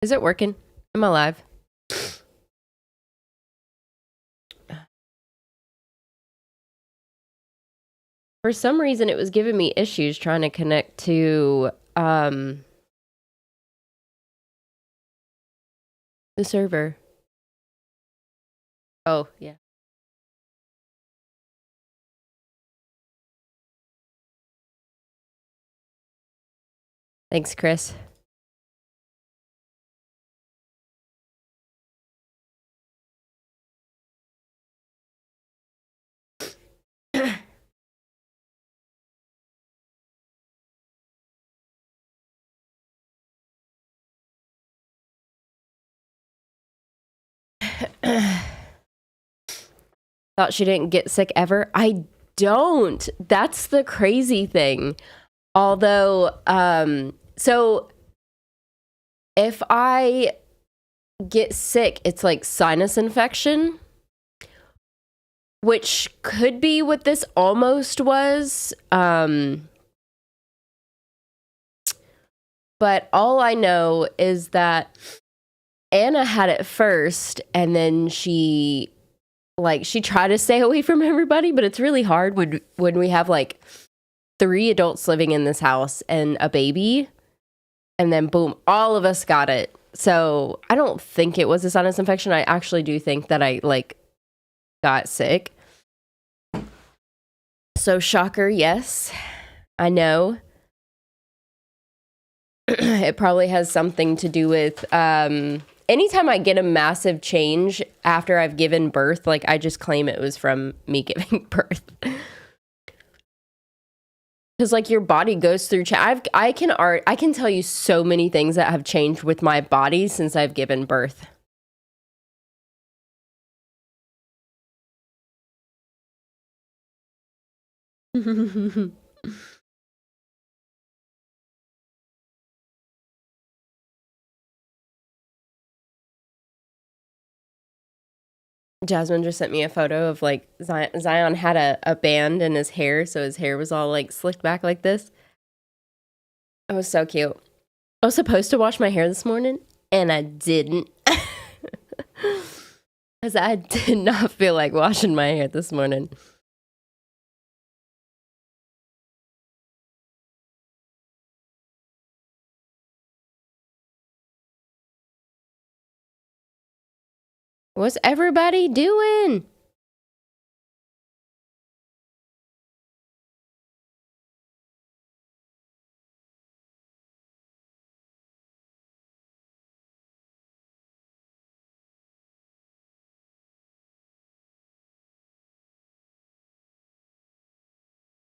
Is it working? I'm alive. For some reason, it was giving me issues trying to connect to the server. Oh, yeah. Thanks, Chris. Thought she didn't get sick ever. I don't. That's the crazy thing. Although, so if I get sick, it's like sinus infection, which could be what this almost was. But all I know is that Anna had it first, and then she tried to stay away from everybody, but it's really hard when we have like 3 adults living in this house and a baby, and then boom, all of us got it. So I don't think it was a sinus infection. I actually do think that I got sick. So shocker, yes, I know. It probably has something to do with anytime I get a massive change after I've given birth, like I just claim it was from me giving birth. Because like your body goes through I can tell you so many things that have changed with my body since I've given birth. Jasmine just sent me a photo of like Zion had a band in his hair, so his hair was all like slicked back like this. It was so cute. I was supposed to wash my hair this morning, and I didn't. Because I did not feel like washing my hair this morning. What's everybody doing?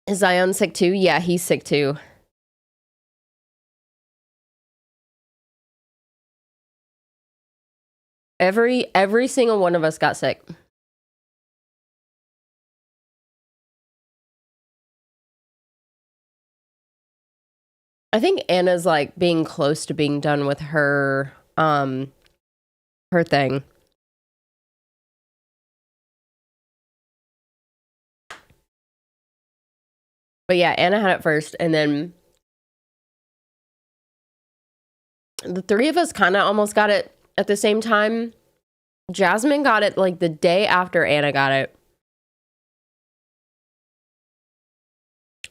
Is Zion sick too? Yeah, he's sick too. Every single one of us got sick. I think Anna's like being close to being done with her her thing. But yeah, Anna had it first, and then the 3 of us kind of almost got it at the same time. Jasmine got it like the day after Anna got it.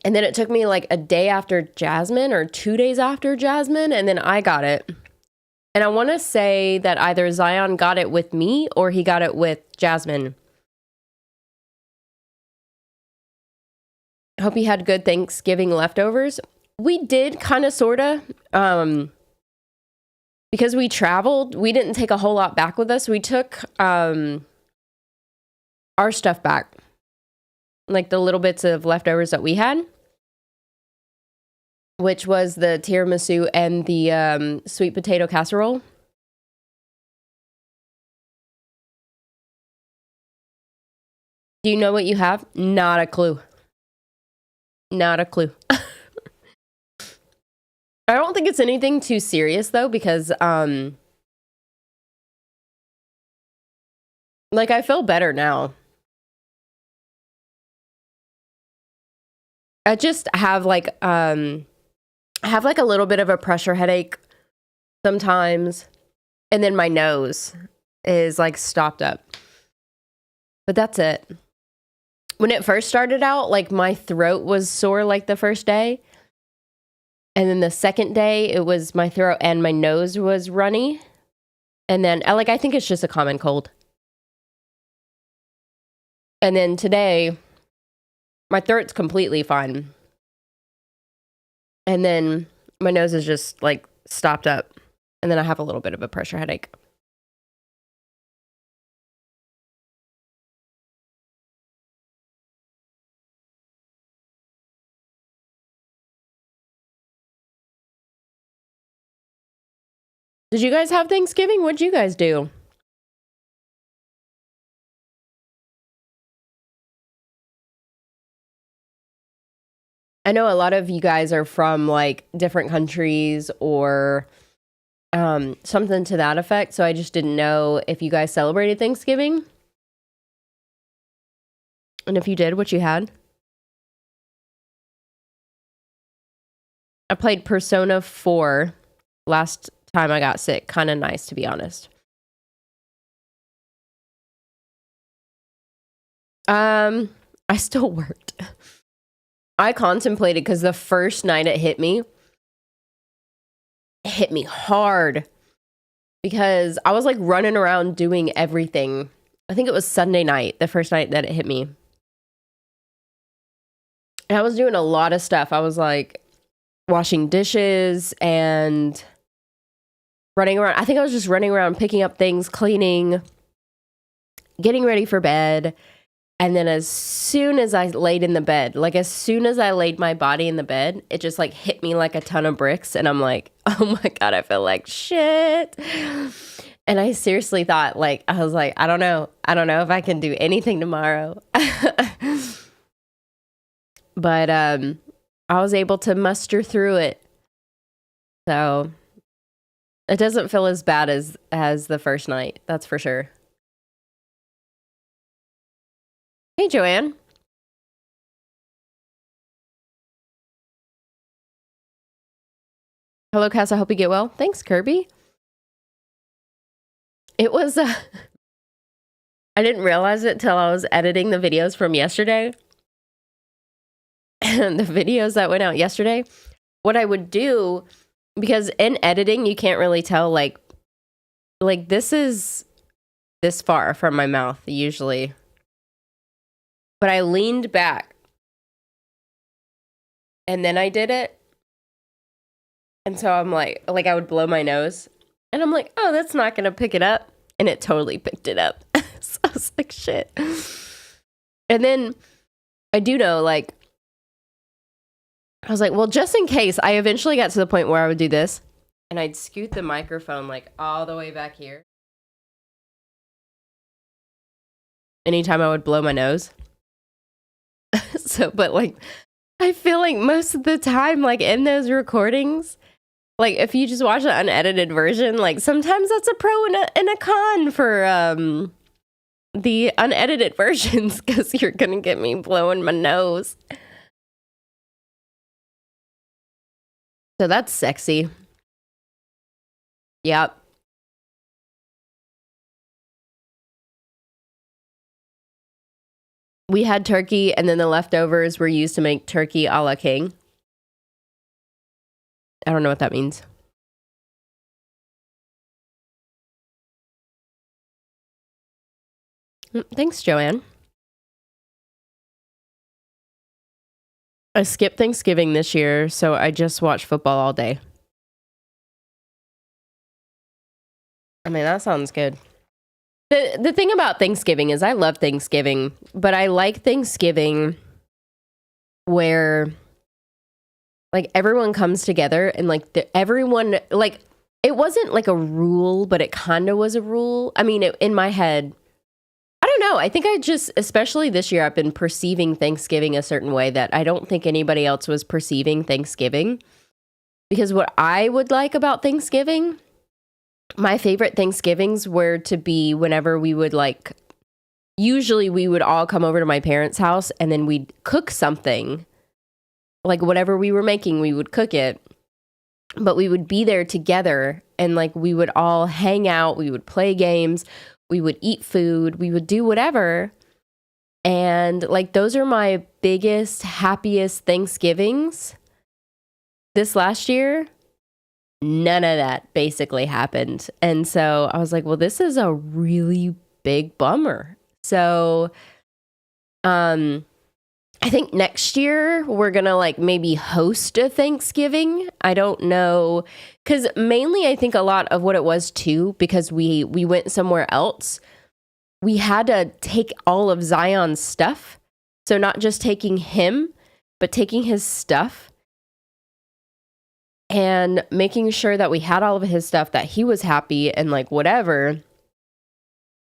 And then it took me like a day after Jasmine or 2 days after Jasmine, and then I got it. And I want to say that either Zion got it with me or he got it with Jasmine. Hope you had good Thanksgiving leftovers. We did kind of, sort of. Because we traveled, we didn't take a whole lot back with us. We took our stuff back. Like the little bits of leftovers that we had. Which was the tiramisu and the sweet potato casserole. Do you know what you have? Not a clue. Not a clue. I don't think it's anything too serious though, because like I feel better now. I just have like a little bit of a pressure headache sometimes. And then my nose is like stopped up. But that's it. When it first started out, like my throat was sore like the first day. And then the second day, it was my throat and my nose was runny. And then, like, I think it's just a common cold. And then today, my throat's completely fine. And then my nose is just, like, stopped up. And then I have a little bit of a pressure headache. Did you guys have Thanksgiving? What'd you guys do? I know a lot of you guys are from like different countries or something to that effect. So I just didn't know if you guys celebrated Thanksgiving. And if you did, what you had. I played Persona 4 last time I got sick. Kind of nice, to be honest. I still worked. I contemplated because the first night it hit me hard because I was like running around doing everything. I think it was Sunday night, the first night that it hit me. And I was doing a lot of stuff. I was like washing dishes and running around. I think I was just running around, picking up things, cleaning, getting ready for bed. And then as soon as I laid in the bed, like as soon as I laid my body in the bed, it just like hit me like a ton of bricks. And I'm like, oh my God, I feel like shit. And I seriously thought like, I was like, I don't know if I can do anything tomorrow. But I was able to muster through it. So it doesn't feel as bad as the first night. That's for sure. Hey, Joanne. Hello, Cass. I hope you get well. Thanks, Kirby. It was, I didn't realize it till I was editing the videos from yesterday. And the videos that went out yesterday, what I would do, because in editing, you can't really tell, like this is this far from my mouth, usually. But I leaned back and then I did it. And so I'm like I would blow my nose and I'm like, oh, that's not going to pick it up. And it totally picked it up. So I was like, shit. And then I do know, like, I was like, well, just in case, I eventually got to the point where I would do this and I'd scoot the microphone like all the way back here. Anytime I would blow my nose. So, but like, I feel like most of the time, like in those recordings, like if you just watch the unedited version, like sometimes that's a pro and a con for the unedited versions because you're gonna get me blowing my nose. So that's sexy. Yep. We had turkey, and then the leftovers were used to make turkey a la king. I don't know what that means. Thanks, Joanne. I skipped Thanksgiving this year, so I just watched football all day. I mean, that sounds good. The thing about Thanksgiving is I love Thanksgiving, but I like Thanksgiving where like everyone comes together and like everyone, like it wasn't like a rule, but it kind of was a rule. I mean, in my head, I don't know. I think I just, especially this year, I've been perceiving Thanksgiving a certain way that I don't think anybody else was perceiving Thanksgiving. Because what I would like about Thanksgiving, my favorite Thanksgivings were to be whenever we would like, usually we would all come over to my parents' house and then we'd cook something. Like whatever we were making, we would cook it. but we would be there together, and like we would all hang out, we would play games, we would eat food, we would do whatever. And like those are my biggest, happiest Thanksgivings. This last year, none of that basically happened. And so I was like, well, this is a really big bummer. So I think next year we're gonna like maybe host a Thanksgiving. I don't know, because mainly I think a lot of what it was too, because we went somewhere else, we had to take all of Zion's stuff. So not just taking him, but taking his stuff and making sure that we had all of his stuff, that he was happy and like whatever.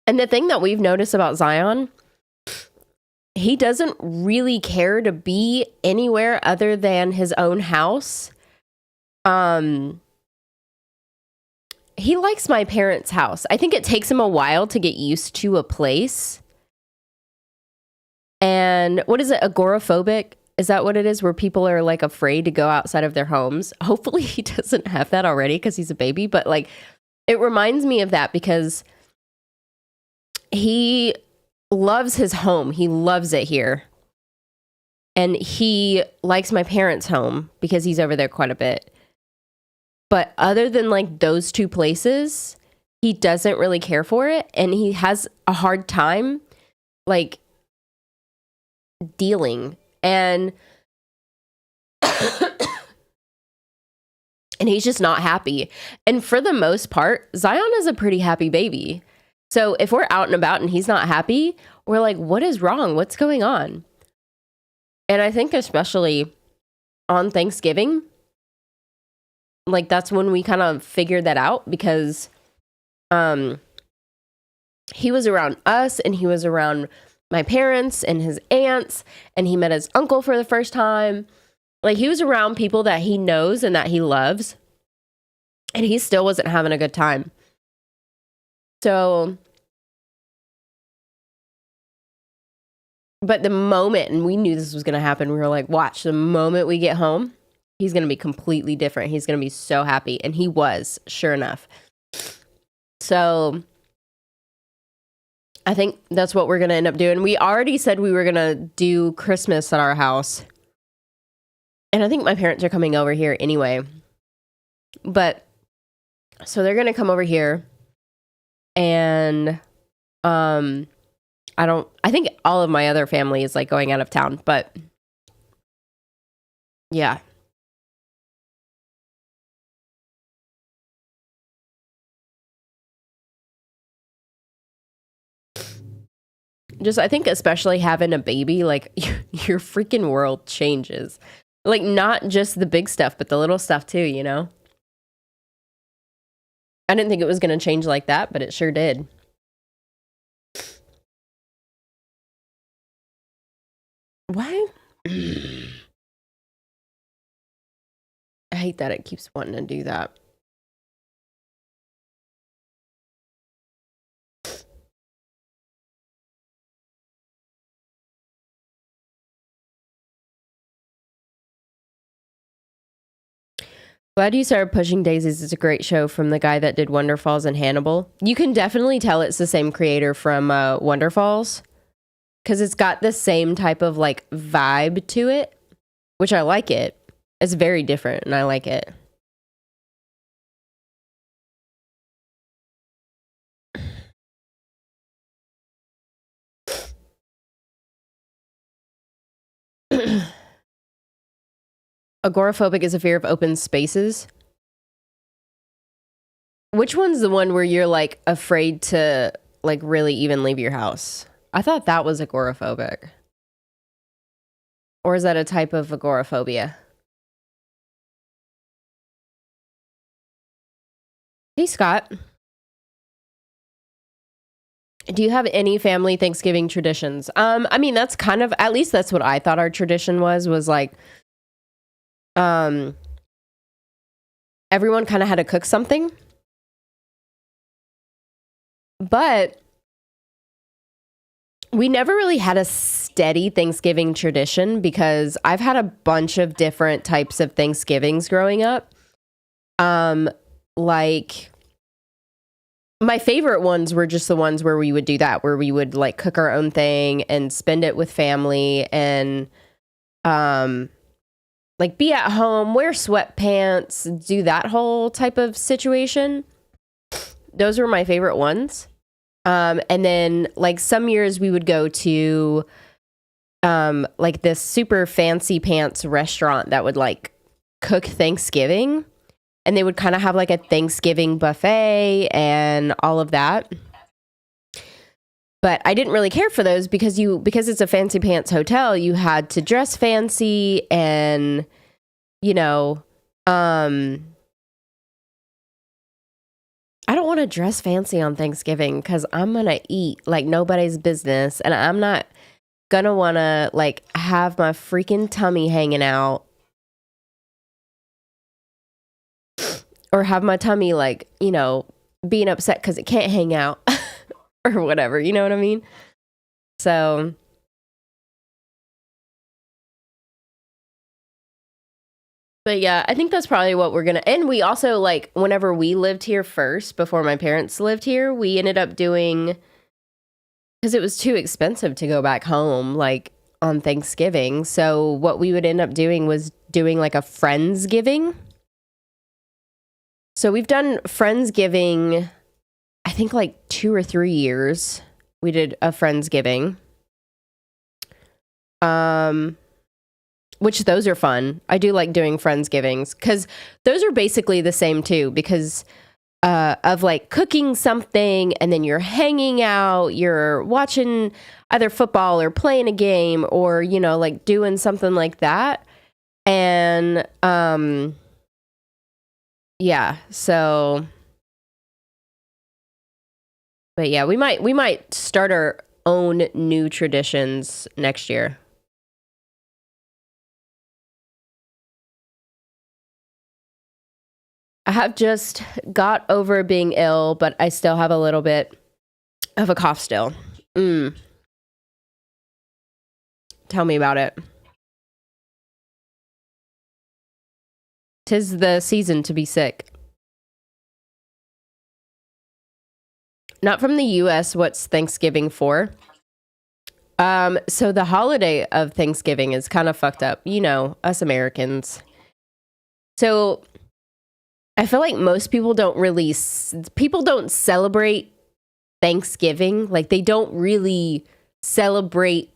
And the thing that we've noticed about Zion, he doesn't really care to be anywhere other than his own house. He likes my parents' house. I think it takes him a while to get used to a place. And what is it, agoraphobic? Is that what it is, where people are like afraid to go outside of their homes? Hopefully he doesn't have that already because he's a baby, but like it reminds me of that because he loves his home. He loves it here. And he likes my parents' home because he's over there quite a bit. But other than like those two places, he doesn't really care for it. And he has a hard time like dealing. And and he's just not happy. And for the most part, Zion is a pretty happy baby. So if we're out and about and he's not happy, we're like, what is wrong? What's going on? And I think especially on Thanksgiving, like that's when we kind of figured that out, because he was around us and he was around my parents and his aunts, and he met his uncle for the first time. Like he was around people that he knows and that he loves, and he still wasn't having a good time. So, but the moment, and we knew this was going to happen, we were like, watch, the moment we get home, he's going to be completely different. He's going to be so happy. And he was, sure enough. So I think that's what we're going to end up doing. We already said we were going to do Christmas at our house. And I think my parents are coming over here anyway. But so they're going to come over here. And I think all of my other family is like going out of town, but yeah. Just, I think especially having a baby, like your freaking world changes. Like not just the big stuff, but the little stuff too, you know? I didn't think it was going to change like that, but it sure did. What? I hate that it keeps wanting to do that. Glad you started pushing Daisies. It's a great show from the guy that did Wonder Falls and Hannibal. You can definitely tell it's the same creator from Wonder Falls, because it's got the same type of like vibe to it, which I like it. It's very different and I like it. Agoraphobic is a fear of open spaces. Which one's the one where you're like afraid to like really even leave your house? I thought that was agoraphobic. Or is that a type of agoraphobia? Hey, Scott. Do you have any family Thanksgiving traditions? I mean, that's kind of, at least that's what I thought our tradition was like, everyone kind of had to cook something. But we never really had a steady Thanksgiving tradition, because I've had a bunch of different types of Thanksgivings growing up. Like my favorite ones were just the ones where we would do that, where we would like cook our own thing and spend it with family and like be at home, wear sweatpants, do that whole type of situation. Those were my favorite ones. And then like some years we would go to like this super fancy pants restaurant that would like cook Thanksgiving, and they would kind of have like a Thanksgiving buffet and all of that. But I didn't really care for those because it's a fancy pants hotel, you had to dress fancy and, you know, I don't want to dress fancy on Thanksgiving because I'm going to eat like nobody's business, and I'm not going to want to like have my freaking tummy hanging out or have my tummy like, you know, being upset because it can't hang out or whatever. You know what I mean? So but yeah, I think that's probably what we're gonna. And we also like whenever we lived here first, before my parents lived here, we ended up doing, because it was too expensive to go back home like on Thanksgiving. So what we would end up doing was doing like a Friendsgiving. So we've done Friendsgiving, I think like 2 or 3 years. We did a Friendsgiving. Which those are fun. I do like doing Friendsgivings because those are basically the same too, because of like cooking something and then you're hanging out, you're watching either football or playing a game or, you know, like doing something like that. And yeah, so but yeah, we might start our own new traditions next year. I have just got over being ill, but I still have a little bit of a cough still. Tell me about it. 'Tis the season to be sick. Not from the US. What's Thanksgiving for? So the holiday of Thanksgiving is kind of fucked up. You know, us Americans. So I feel like most people people don't celebrate Thanksgiving. Like they don't really celebrate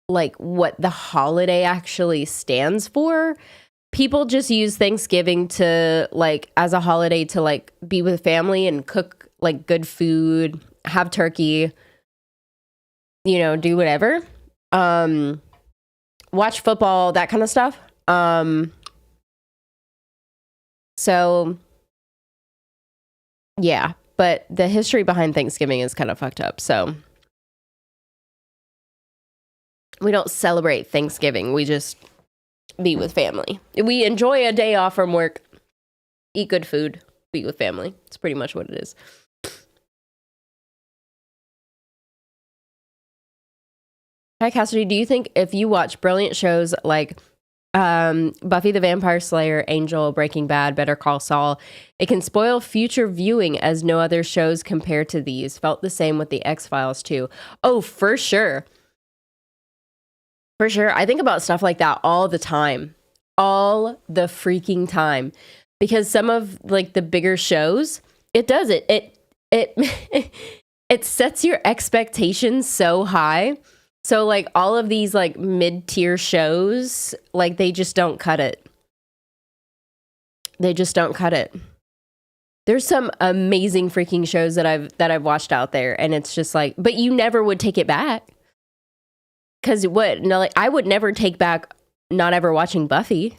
like what the holiday actually stands for. People just use Thanksgiving to like as a holiday to like be with family and cook like good food, have turkey, you know, do whatever. Watch football, that kind of stuff. So yeah, but the history behind Thanksgiving is kind of fucked up. So we don't celebrate Thanksgiving. We just be with family. We enjoy a day off from work, eat good food, be with family. It's pretty much what it is. Hi, Cassidy. Do you think if you watch brilliant shows like Buffy the Vampire Slayer, Angel, Breaking Bad, Better Call Saul, it can spoil future viewing as no other shows compare to these? Felt the same with the X-Files too. Oh, for sure. For sure. I think about stuff like that all the time. All the freaking time. Because some of like the bigger shows, it does it. It sets your expectations so high. So like all of these like mid-tier shows, like they just don't cut it. They just don't cut it. There's some amazing freaking shows that I've watched out there, and it's just like, but you never would take it back. Cause what? No, like I would never take back not ever watching Buffy.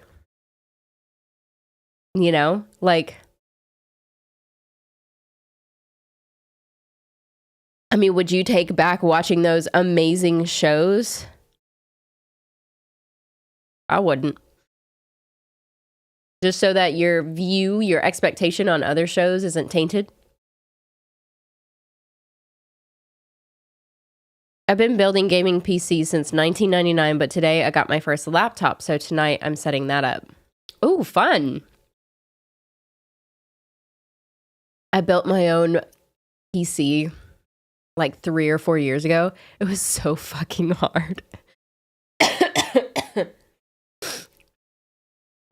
You know, like, I mean, would you take back watching those amazing shows? I wouldn't. Just so that your expectation on other shows isn't tainted. I've been building gaming PCs since 1999, but today I got my first laptop, so tonight I'm setting that up. Ooh, fun. I built my own PC like 3 or 4 years ago. It was so fucking hard.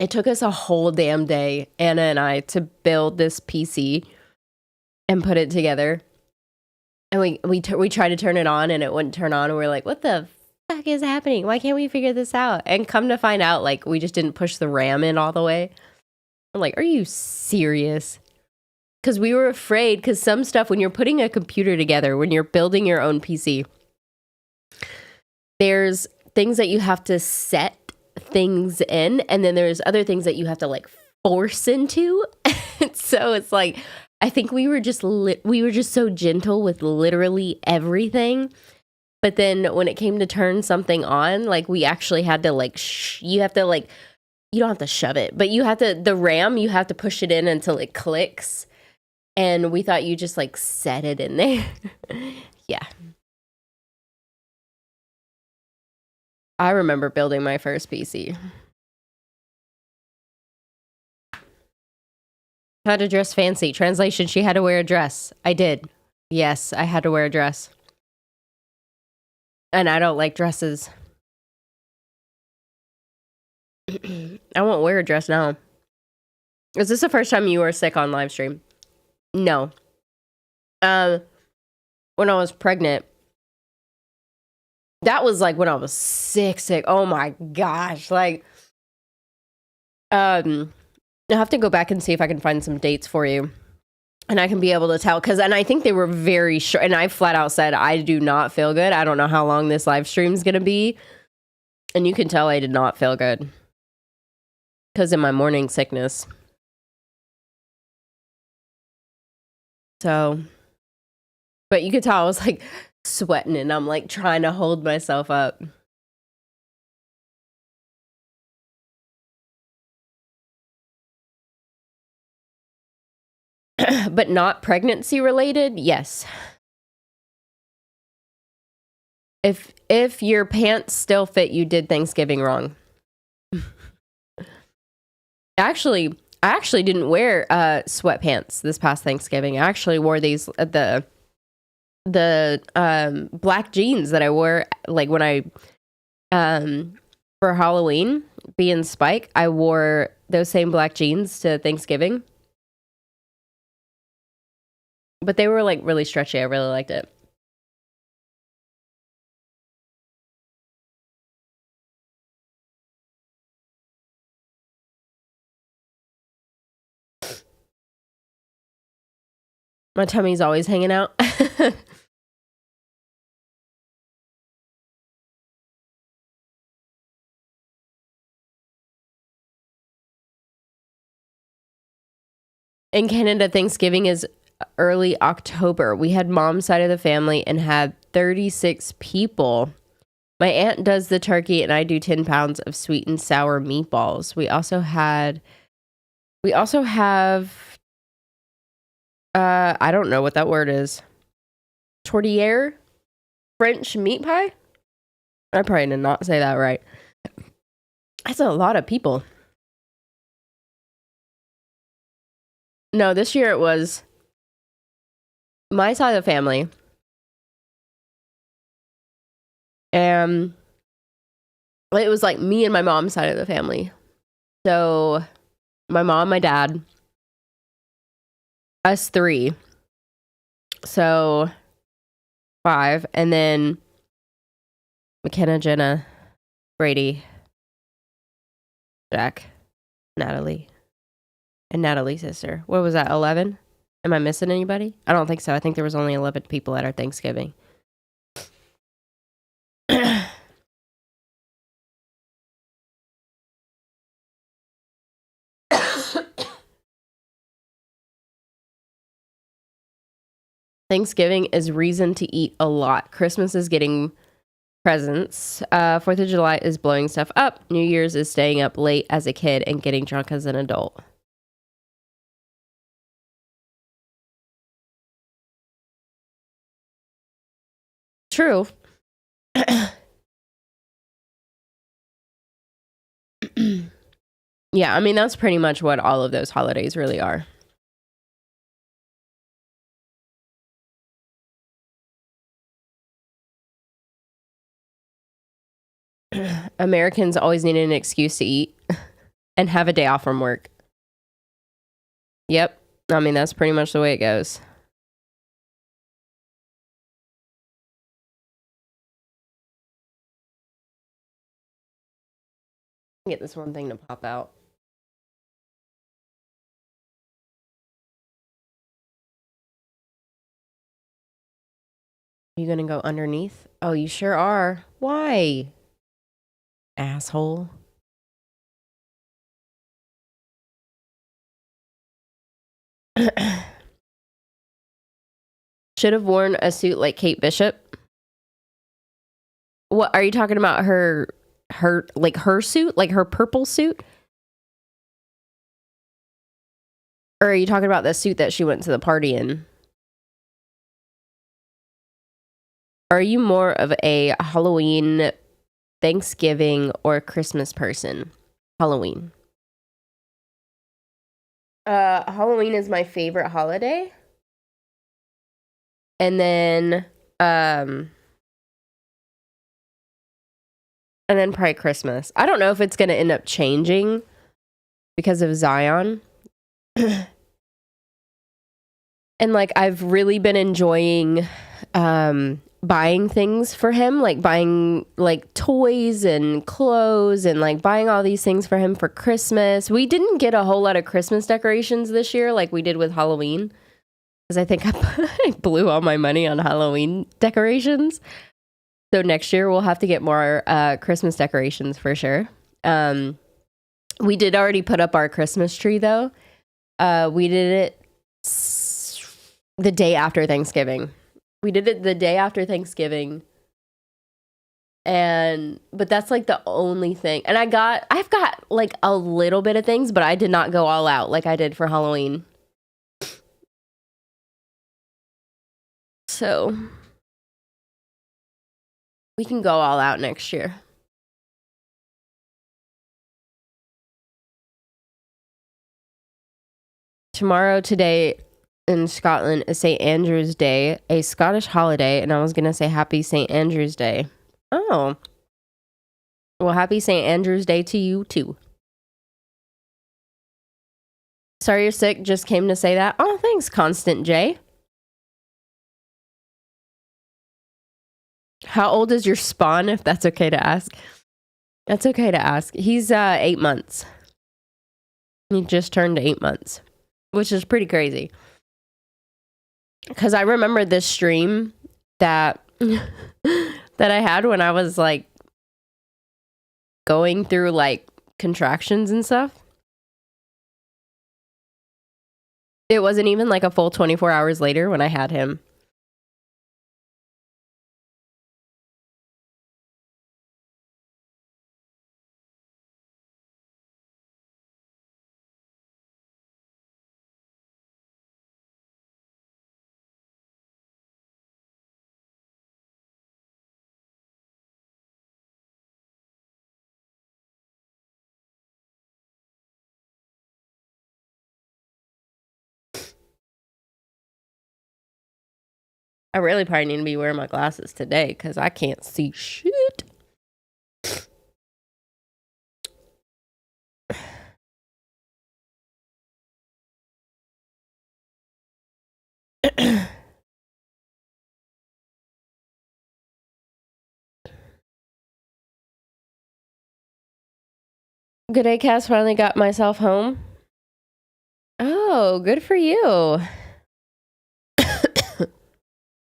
It took us a whole damn day, Anna and I, to build this PC and put it together. And we tried to turn it on and it wouldn't turn on. And we're like, what the fuck is happening? Why can't we figure this out? And come to find out, like, we just didn't push the RAM in all the way. I'm like, are you serious? Because we were afraid, because some stuff, when you're putting a computer together, when you're building your own PC, there's things that you have to set things in, and then there's other things that you have to like force into. So it's like, I think we were just so gentle with literally everything. But then when it came to turn something on, like we actually had to like, you have to like, you don't have to shove it, but you have to, the RAM, you have to push it in until it clicks. And we thought you just like set it in there. Yeah. I remember building my first PC. How to dress fancy. Translation, she had to wear a dress. I did. Yes, I had to wear a dress. And I don't like dresses. I won't wear a dress now. Is this the first time you were sick on live stream? No. When I was pregnant, that was like when I was sick. Oh my gosh. Like, I'll have to go back and see if I can find some dates for you. And I can be able to tell, and I think they were very short. And I flat out said, I do not feel good. I don't know how long this live stream is going to be. And you can tell I did not feel good. Because of my morning sickness. So, but you could tell I was like sweating and I'm like trying to hold myself up. But not pregnancy related, yes. If your pants still fit, you did Thanksgiving wrong. I actually didn't wear sweatpants this past Thanksgiving. I actually wore these the black jeans that I wore like when I for Halloween, being Spike, I wore those same black jeans to Thanksgiving. But they were like really stretchy. I really liked it. My tummy's always hanging out. In Canada, Thanksgiving is early October. We had mom's side of the family and had 36 people. My aunt does the turkey and I do 10 pounds of sweet and sour meatballs. We also have I don't know what that word is. Tourtière? French meat pie? I probably did not say that right. That's a lot of people. No, this year it was my side of the family. And it was like me and my mom's side of the family. So my mom, my dad, us 3. So 5. And then McKenna, Jenna, Brady, Jack, Natalie, and Natalie's sister. What was that, 11? Am I missing anybody? I don't think so. I think there was only 11 people at our Thanksgiving. Thanksgiving is reason to eat a lot. Christmas is getting presents. 4th of July is blowing stuff up. New Year's is staying up late as a kid and getting drunk as an adult. True. Yeah, I mean, that's pretty much what all of those holidays really are. Americans always need an excuse to eat and have a day off from work. Yep. I mean, that's pretty much the way it goes. Get this one thing to pop out. You gonna go underneath? Oh, you sure are. Why? Asshole. Should have worn a suit like Kate Bishop. What are you talking about? Her suit, like her purple suit? Or are you talking about the suit that she went to the party in? Are you more of a Halloween, Thanksgiving, or Christmas person? Halloween. Halloween is my favorite holiday. And then probably Christmas. I don't know if it's going to end up changing because of Zion. And like I've really been enjoying buying things for him, like buying like toys and clothes and like buying all these things for him for Christmas. We didn't get a whole lot of Christmas decorations this year like we did with Halloween, because I think I blew all my money on Halloween decorations. So next year we'll have to get more Christmas decorations for sure. We did already put up our Christmas tree though. We did it the day after Thanksgiving. But that's like the only thing. And I've got like a little bit of things, but I did not go all out like I did for Halloween. So we can go all out next year. Today in Scotland is St. Andrew's Day, a Scottish holiday, and I was going to say Happy St. Andrew's Day. Oh. Well, Happy St. Andrew's Day to you, too. Sorry you're sick, just came to say that. Oh, thanks, Constant J. How old is your spawn, if that's okay to ask? That's okay to ask. He's 8 months. He just turned 8 months, which is pretty crazy. Because I remember this stream that that I had when I was like going through like contractions and stuff. It wasn't even like a full 24 hours later when I had him. I really probably need to be wearing my glasses today because I can't see shit. Good day, Cass. Finally got myself home. Oh, good for you.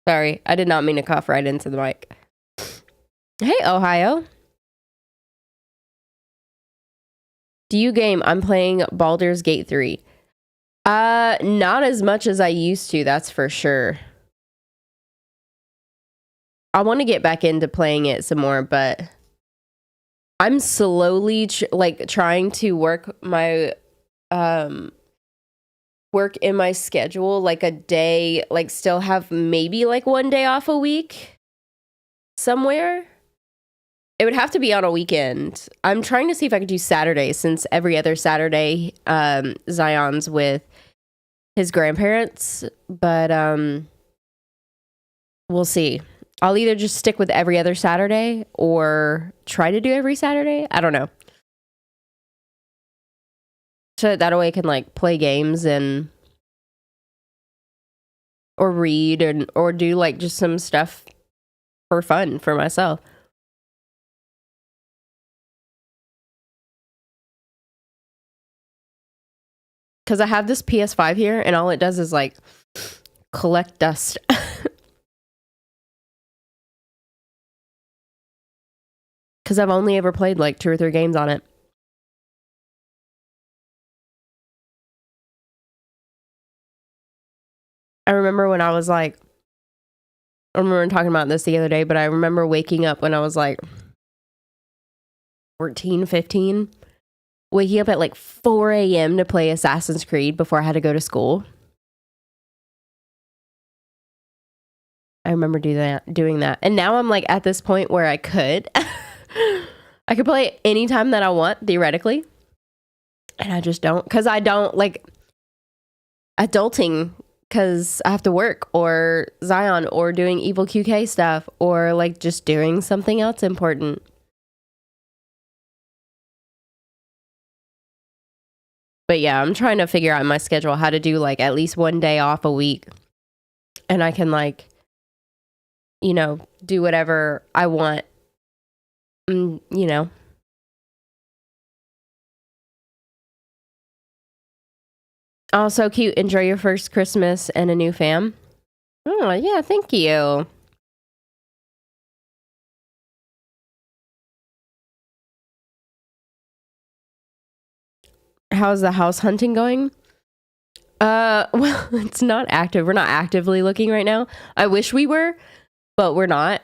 Sorry, I did not mean to cough right into the mic. Hey, Ohio. Do you game? I'm playing Baldur's Gate 3. Not as much as I used to, that's for sure. I want to get back into playing it some more, but I'm slowly trying to work my work in my schedule, like a day, like still have maybe like one day off a week somewhere. It would have to be on a weekend. I'm trying to see if I could do Saturday, since every other Saturday Zion's with his grandparents, but we'll see. I'll either just stick with every other Saturday or try to do every Saturday. I don't know. So that way I can like play games and or read and or do like just some stuff for fun for myself. Because I have this PS5 here and all it does is like collect dust. Because I've only ever played like 2 or 3 games on it. I remember when I was like, I remember talking about this the other day, but I remember waking up when I was like 14, 15, waking up at like 4 a.m. to play Assassin's Creed before I had to go to school. I remember doing that. And now I'm like at this point where I could. I could play anytime that I want, theoretically. And I just don't. Because I don't like adulting because I have to work or Zion or doing evil QK stuff or like just doing something else important. But yeah, I'm trying to figure out in my schedule how to do like at least one day off a week. And I can like, you know, do whatever I want. You know. Oh, so cute. Enjoy your first Christmas and a new fam. Oh, yeah, thank you. How's the house hunting going? Well, it's not active. We're not actively looking right now. I wish we were, but we're not.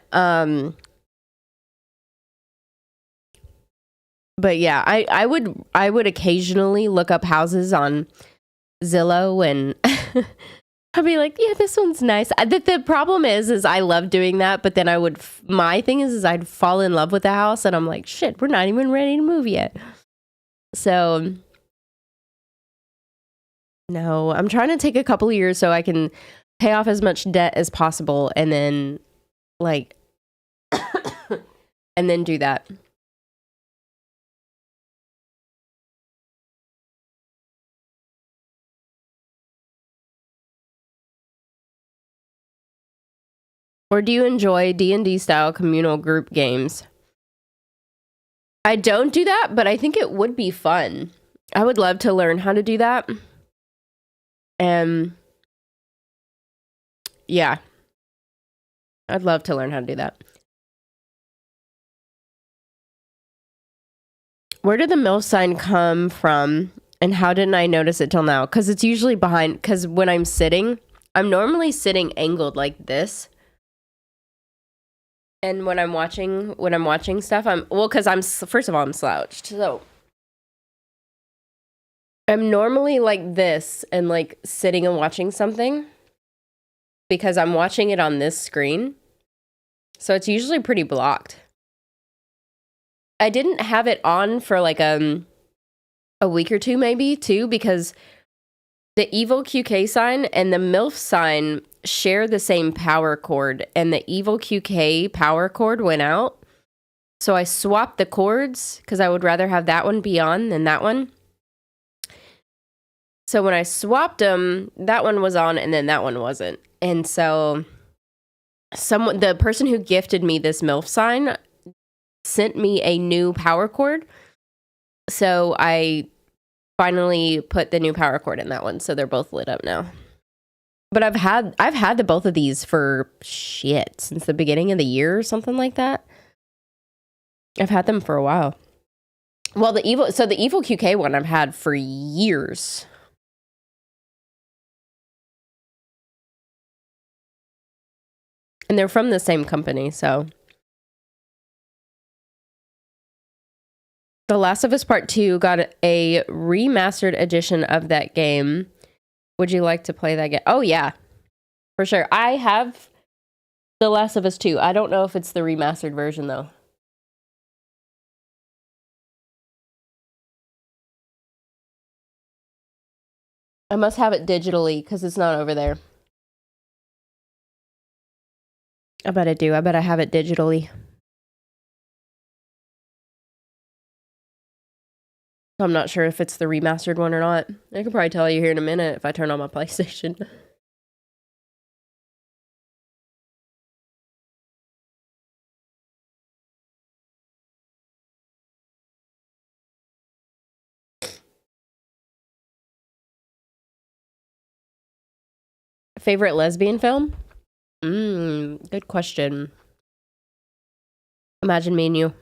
But yeah, I would occasionally look up houses on Zillow and I'd be like, yeah, this one's nice. The problem is I love doing that, but then my thing is I'd fall in love with the house and I'm like, shit, we're not even ready to move yet. So no, I'm trying to take a couple of years so I can pay off as much debt as possible and then like, and then do that. Or do you enjoy D&D style communal group games? I don't do that, but I think it would be fun. I would love to learn how to do that. And yeah, I'd love to learn how to do that. Where did the MILF sign come from? And how didn't I notice it till now? Because it's usually behind, because when I'm sitting, I'm normally sitting angled like this. And when I'm watching stuff, first of all, I'm slouched. So I'm normally like this and like sitting and watching something because I'm watching it on this screen. So it's usually pretty blocked. I didn't have it on for like a week or two maybe too, because the evil QK sign and the MILF sign share the same power cord, and the evil QK power cord went out. So I swapped the cords because I would rather have that one be on than that one. So when I swapped them, that one was on and then that one wasn't. And so the person who gifted me this MILF sign sent me a new power cord. So I finally put the new power cord in that one. So they're both lit up now. But I've had the both of these for shit since the beginning of the year or something like that. I've had them for a while. Well, the evil QK one I've had for years. And they're from the same company, so. The Last of Us Part 2 got a remastered edition of that game. Would you like to play that game? Oh, yeah. For sure. I have The Last of Us 2. I don't know if it's the remastered version, though. I must have it digitally because it's not over there. I bet I do. I bet I have it digitally. I'm not sure if it's the remastered one or not. I can probably tell you here in a minute if I turn on my PlayStation. Favorite lesbian film? Good question. Imagine Me and You.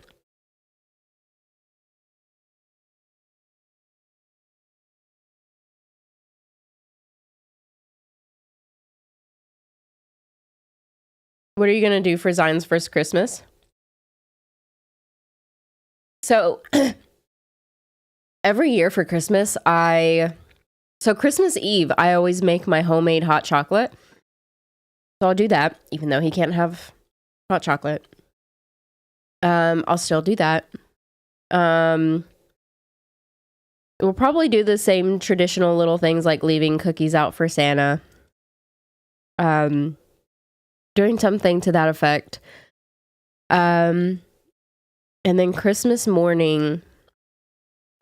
What are you going to do for Zion's first Christmas? So, every year for Christmas, so Christmas Eve, I always make my homemade hot chocolate. So I'll do that, even though he can't have hot chocolate. I'll still do that. We'll probably do the same traditional little things like leaving cookies out for Santa. Doing something to that effect. And then Christmas morning,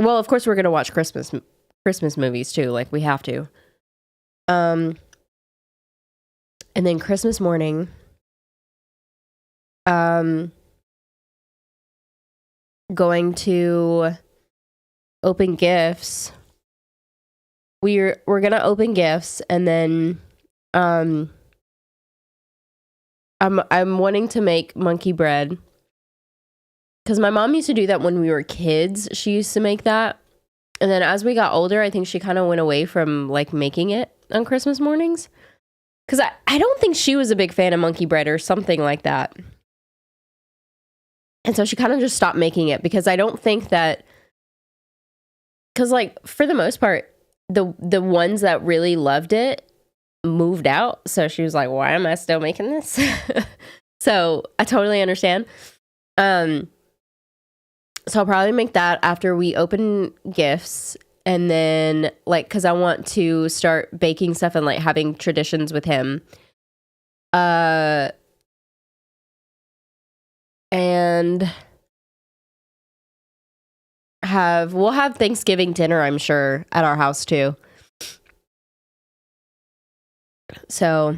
well, of course we're going to watch Christmas movies too, like we have to. And then Christmas morning, going to open gifts. We're gonna open gifts, and then I'm wanting to make monkey bread because my mom used to do that when we were kids. She used to make that, and then as we got older, I think she kind of went away from like making it on Christmas mornings because I don't think she was a big fan of monkey bread or something like that. And so she kind of just stopped making it because I don't think that, because like for the most part, the ones that really loved it moved out. So she was like, why am I still making this? So I totally understand. So I'll probably make that after we open gifts. And then like, cause I want to start baking stuff and like having traditions with him. And we'll have Thanksgiving dinner, I'm sure, at our house too. So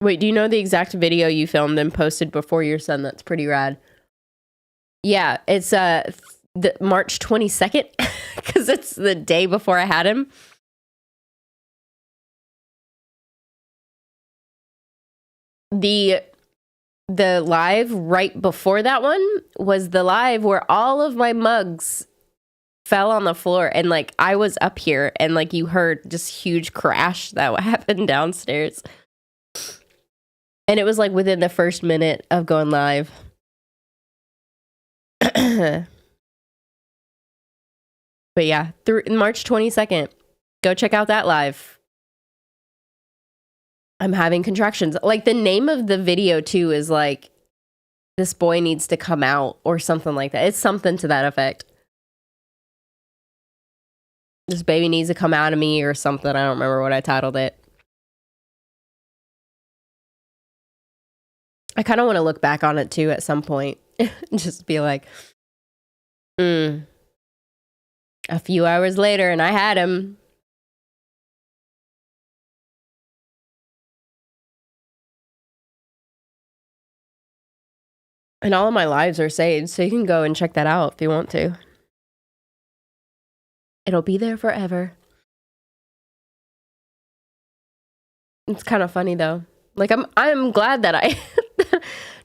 wait, do you know the exact video you filmed and posted before your son? That's pretty rad. Yeah, it's the March 22nd because it's the day before I had him. The live right before that one was the live where all of my mugs fell on the floor and like I was up here and like you heard just huge crash that happened downstairs. And it was like within the first minute of going live. But yeah, through March 22nd, go check out that live. I'm having contractions. Like the name of the video too is like, this boy needs to come out or something like that. It's something to that effect. This baby needs to come out of me or something. I don't remember what I titled it. I kind of want to look back on it too at some point. Just be like, a few hours later and I had him. And all of my lives are saved, so you can go and check that out if you want to. It'll be there forever. It's kind of funny though. Like I'm glad that I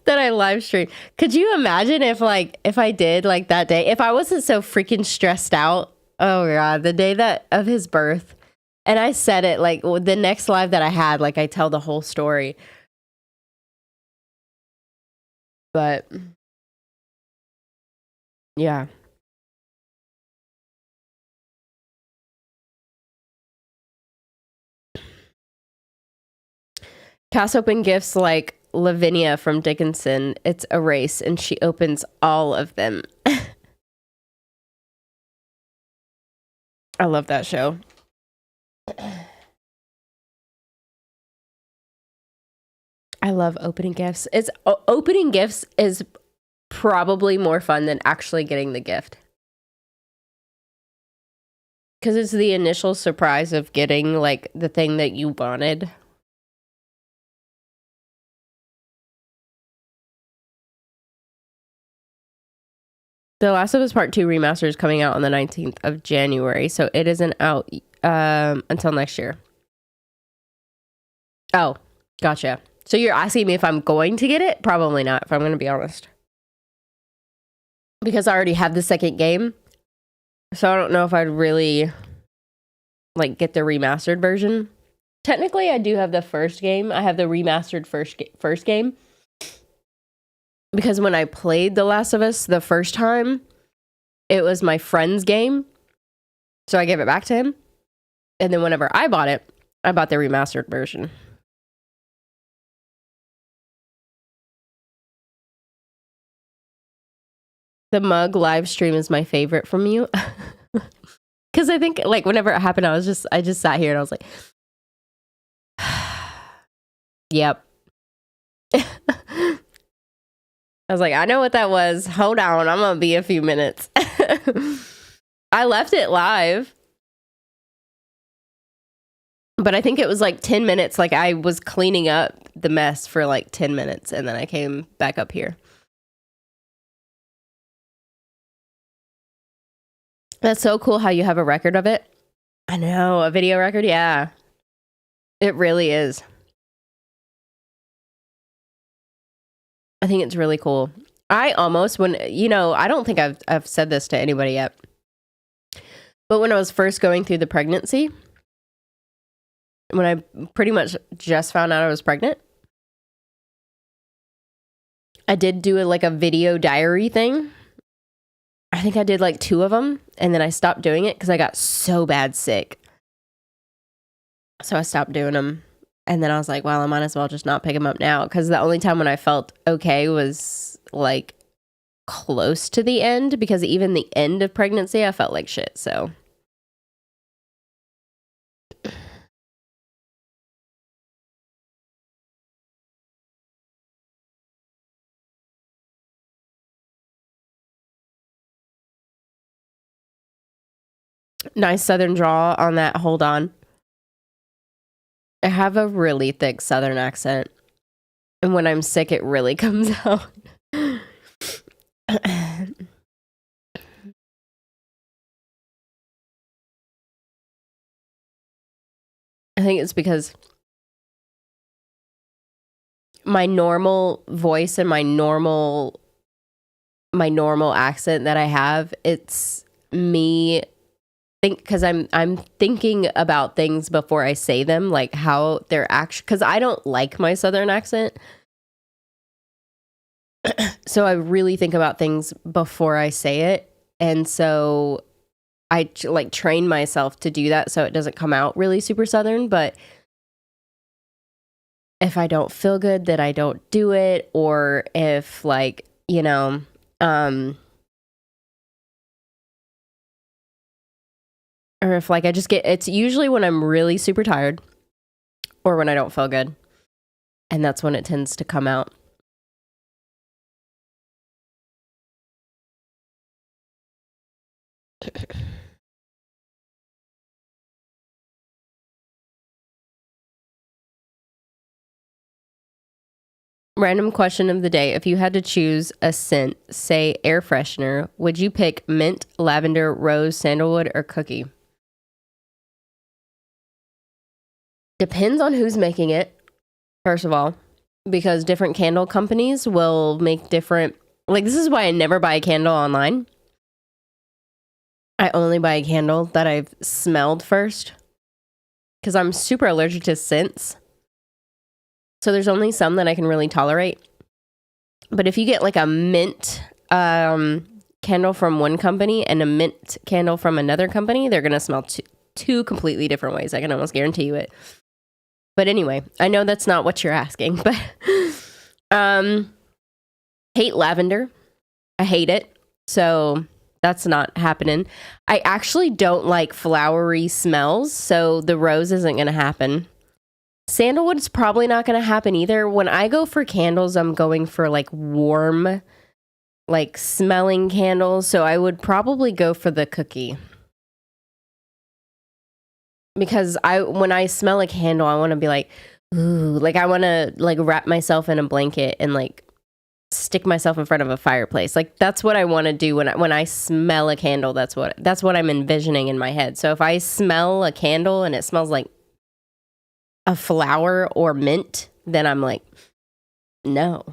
that I live stream. Could you imagine if I did like that day, if I wasn't so freaking stressed out? Oh god, the day of his birth. And I said it like the next live that I had, like I tell the whole story. But yeah. Cass opened gifts like Lavinia from Dickinson. It's a race and she opens all of them. I love that show. I love opening gifts. Opening gifts is probably more fun than actually getting the gift. Because it's the initial surprise of getting, like, the thing that you wanted. The Last of Us Part 2 remaster is coming out on the 19th of January, so it isn't out until next year. Oh, gotcha. So you're asking me if I'm going to get it? Probably not, if I'm going to be honest. Because I already have the second game. So I don't know if I'd really, like, get the remastered version. Technically, I do have the first game. I have the remastered first game. Because when I played The Last of Us the first time, it was my friend's game. So I gave it back to him. And then whenever I bought it, I bought the remastered version. The mug live stream is my favorite from you. Because I think, like, whenever it happened, I just sat here and I was like, yep. I was like, I know what that was. Hold on, I'm gonna be a few minutes. I left it live. But I think it was like 10 minutes. Like, I was cleaning up the mess for like 10 minutes and then I came back up here. That's so cool how you have a record of it. I know, a video record. Yeah, it really is. I think it's really cool. I almost, I don't think I've said this to anybody yet. But when I was first going through the pregnancy, when I pretty much just found out I was pregnant, I did do a video diary thing. I think I did like 2 of them, and then I stopped doing it because I got so bad sick. So I stopped doing them, and then I was like, well, I might as well just not pick them up now, because the only time when I felt okay was like close to the end, because even the end of pregnancy, I felt like shit, so. Nice southern drawl on that. Hold on. I have a really thick southern accent. And when I'm sick, it really comes out. I think it's because my normal voice and my normal accent that I have, it's me because I'm thinking about things before I say them, like how they're actually, because I don't like my southern accent. So I really think about things before I say it. And so I like train myself to do that so it doesn't come out really super southern. But if I don't feel good, that I don't do it. Or if like, or if like I just it's usually when I'm really super tired or when I don't feel good. And that's when it tends to come out. Random question of the day. If you had to choose a scent, say air freshener, would you pick mint, lavender, rose, sandalwood, or cookie? Depends on who's making it, first of all, because different candle companies will make different, like, this is why I never buy a candle online. I only buy a candle that I've smelled first, because I'm super allergic to scents. So there's only some that I can really tolerate. But if you get like a mint candle from one company and a mint candle from another company, they're going to smell two completely different ways. I can almost guarantee you it. But anyway, I know that's not what you're asking, but hate lavender. I hate it. So That's not happening. I actually don't like flowery smells, so the rose isn't going to happen. Sandalwood's probably not going to happen either. When I go for candles, I'm going for like warm, like smelling candles. So I would probably go for the cookie. Because when I smell a candle, I want to be like, ooh, like I want to like wrap myself in a blanket and like stick myself in front of a fireplace. Like that's what I want to do when I smell a candle. That's what I'm envisioning in my head. So if I smell a candle and it smells like a flower or mint, then I'm like, no,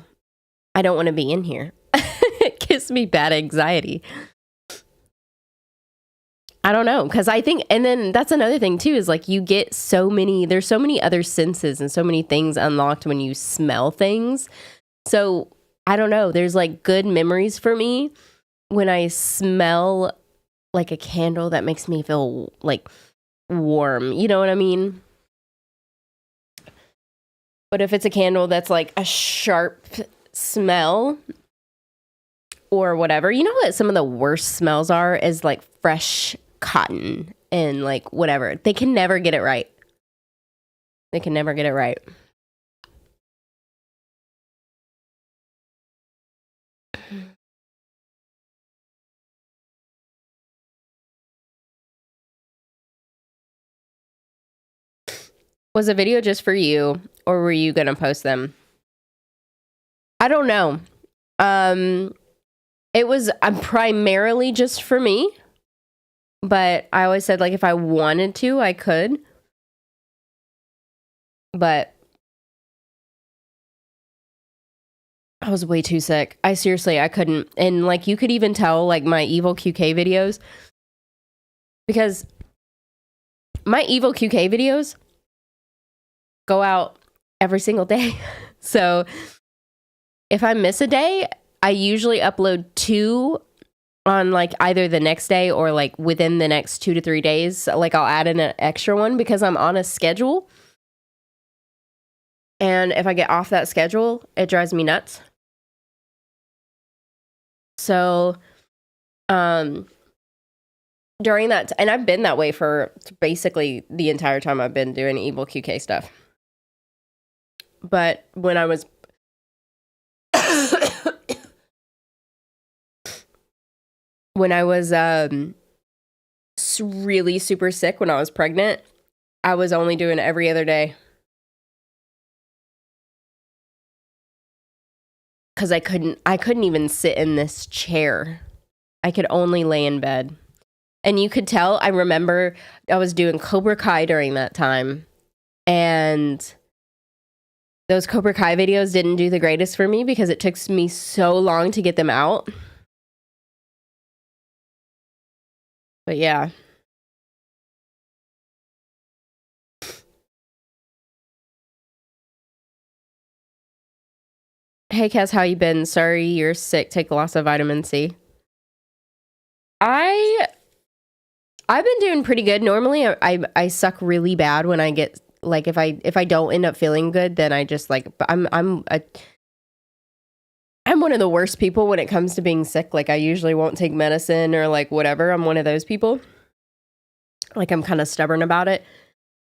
I don't want to be in here. It gives me bad anxiety. I don't know, because I think, and then that's another thing too, is like you get there's so many other senses and so many things unlocked when you smell things. So I don't know, there's like good memories for me when I smell like a candle that makes me feel like warm. You know what I mean? But if it's a candle that's like a sharp smell or whatever, you know what some of the worst smells are is like fresh cotton and like whatever. They can never get it right. They can never get it right. Was the video just for you, or were you gonna post them? I don't know. It was primarily just for me, but I always said like if I wanted to, I could. But I was way too sick. I couldn't. And like you could even tell like my evil QK videos, because my evil QK videos go out every single day. So if I miss a day, I usually upload 2 on like either the next day or like within the next 2 to 3 days. Like I'll add in an extra one because I'm on a schedule. And if I get off that schedule, it drives me nuts. So, during that, and I've been that way for basically the entire time I've been doing evil QK stuff. But when I was really super sick when I was pregnant, I was only doing it every other day. Because I couldn't even sit in this chair. I could only lay in bed. And you could tell, I remember I was doing Cobra Kai during that time. And those Cobra Kai videos didn't do the greatest for me because it took me so long to get them out. But yeah. Hey, Cass, how you been? Sorry you're sick. Take lots of vitamin C. I've been doing pretty good. Normally, I suck really bad when I get like if I don't end up feeling good, then I just like I'm one of the worst people when it comes to being sick. Like I usually won't take medicine or like whatever. I'm one of those people. Like I'm kind of stubborn about it.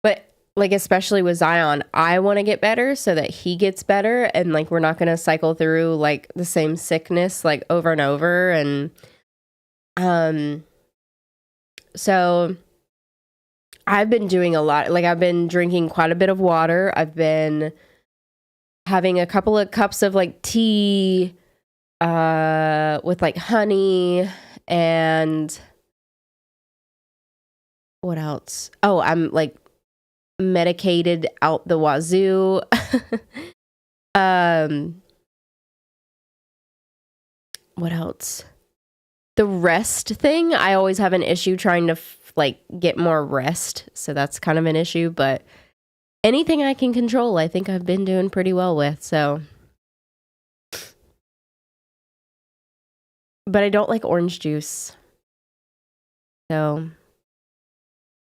But like especially with Zion, I want to get better so that he gets better, and like we're not going to cycle through like the same sickness like over and over. And so I've been doing a lot. Like I've been drinking quite a bit of water. I've been having a couple of cups of like tea with like honey, and what else? Oh, I'm like medicated out the wazoo. What else? The rest thing, I always have an issue trying to like get more rest, so that's kind of an issue. But anything I can control, I think I've been doing pretty well with. So, but I don't like orange juice. So,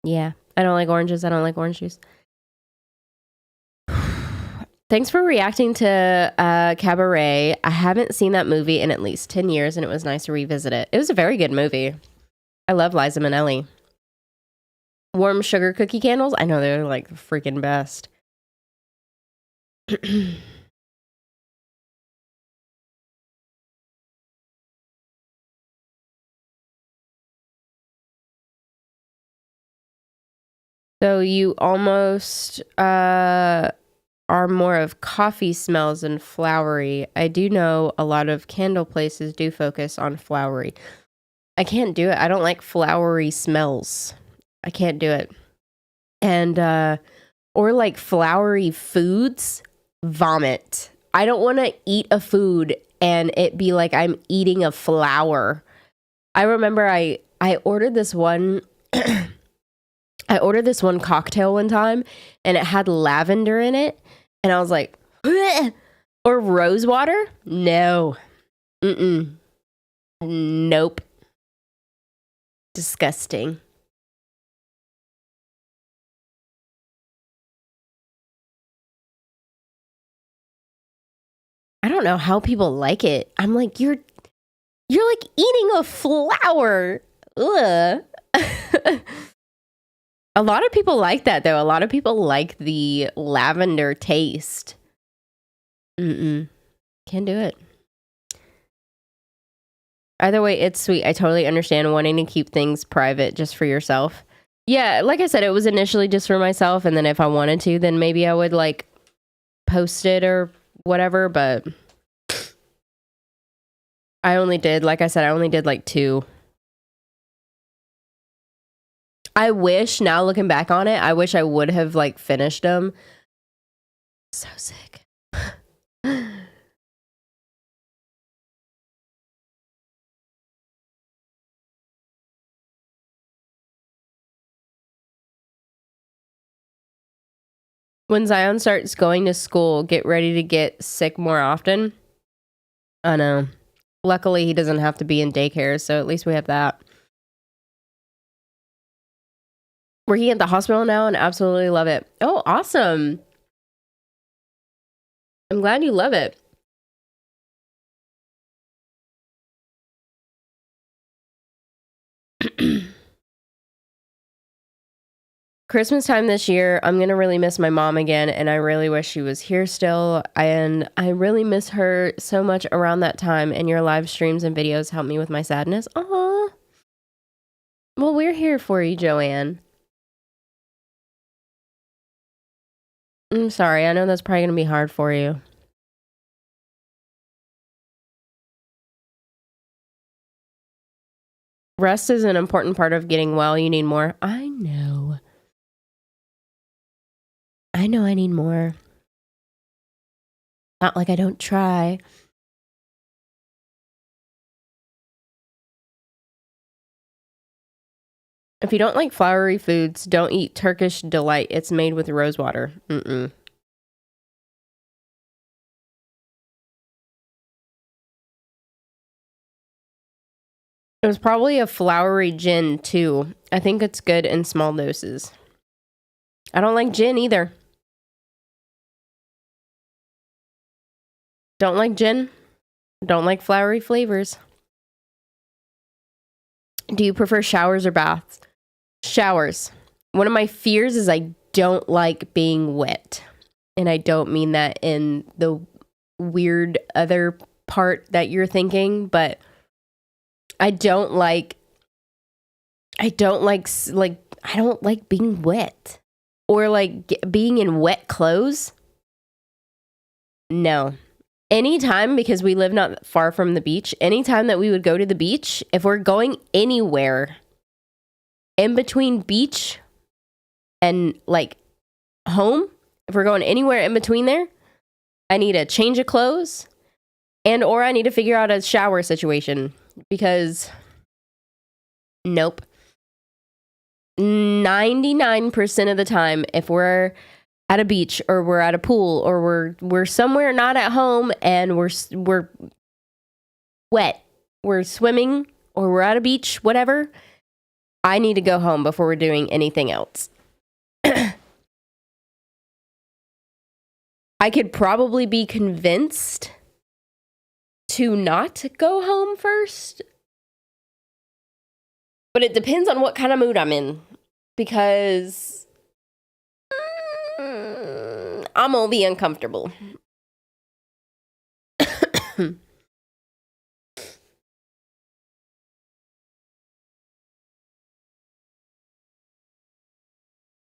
yeah, I don't like oranges. I don't like orange juice. Thanks for reacting to Cabaret. I haven't seen that movie in at least 10 years, and it was nice to revisit it. It was a very good movie. I love Liza Minnelli. Warm sugar cookie candles? I know, they're like the freaking best. So you almost are more of coffee smells and flowery. I do know a lot of candle places do focus on flowery. I can't do it. I don't like flowery smells. I can't do it. And or like flowery foods, vomit. I don't want to eat a food and it be like I'm eating a flower. I remember I ordered this one I ordered this one cocktail one time and it had lavender in it and I was like, "Ugh!" Or rose water? No. Nope. Disgusting. I don't know how people like it. I'm like, you're like eating a flower. Ugh. A lot of people like that though. A lot of people like the lavender taste. Can't do it. Either way, it's sweet. I totally understand wanting to keep things private just for yourself. Yeah, like I said, it was initially just for myself, and then if I wanted to, then maybe I would like post it or whatever, but I only did, like I said, I only did like 2. I wish, now looking back on it, I wish I would have like finished them. So sick. When Zion starts going to school, get ready to get sick more often. I know. Luckily, he doesn't have to be in daycare, so at least we have that. We're at the hospital now and absolutely love it. Oh, awesome. I'm glad you love it. Christmas time this year, I'm going to really miss my mom again, and I really wish she was here still, and I really miss her so much around that time, and your live streams and videos help me with my sadness. Aw. Well, we're here for you, Joanne. I'm sorry. I know that's probably going to be hard for you. Rest is an important part of getting well. You need more. I know. I know I need more. Not like I don't try. If you don't like floury foods, don't eat Turkish Delight. It's made with rose water. It was probably a floury gin, too. I think it's good in small doses. I don't like gin either. Don't like gin. Don't like floury flavors. Do you prefer showers or baths? Showers. One of my fears is I don't like being wet. And I don't mean that in the weird other part that you're thinking, but I don't like being wet or like being in wet clothes. No. Anytime, because we live not far from the beach, anytime that we would go to the beach, if we're going anywhere in between beach and like home, if we're going anywhere in between there, I need a change of clothes and or I need to figure out a shower situation because nope. 99% of the time, if we're at a beach or we're at a pool or we're somewhere not at home and we're wet, we're swimming or we're at a beach, whatever, I need to go home before we're doing anything else. I could probably be convinced to not go home first. But it depends on what kind of mood I'm in. Because I'm gonna be uncomfortable. The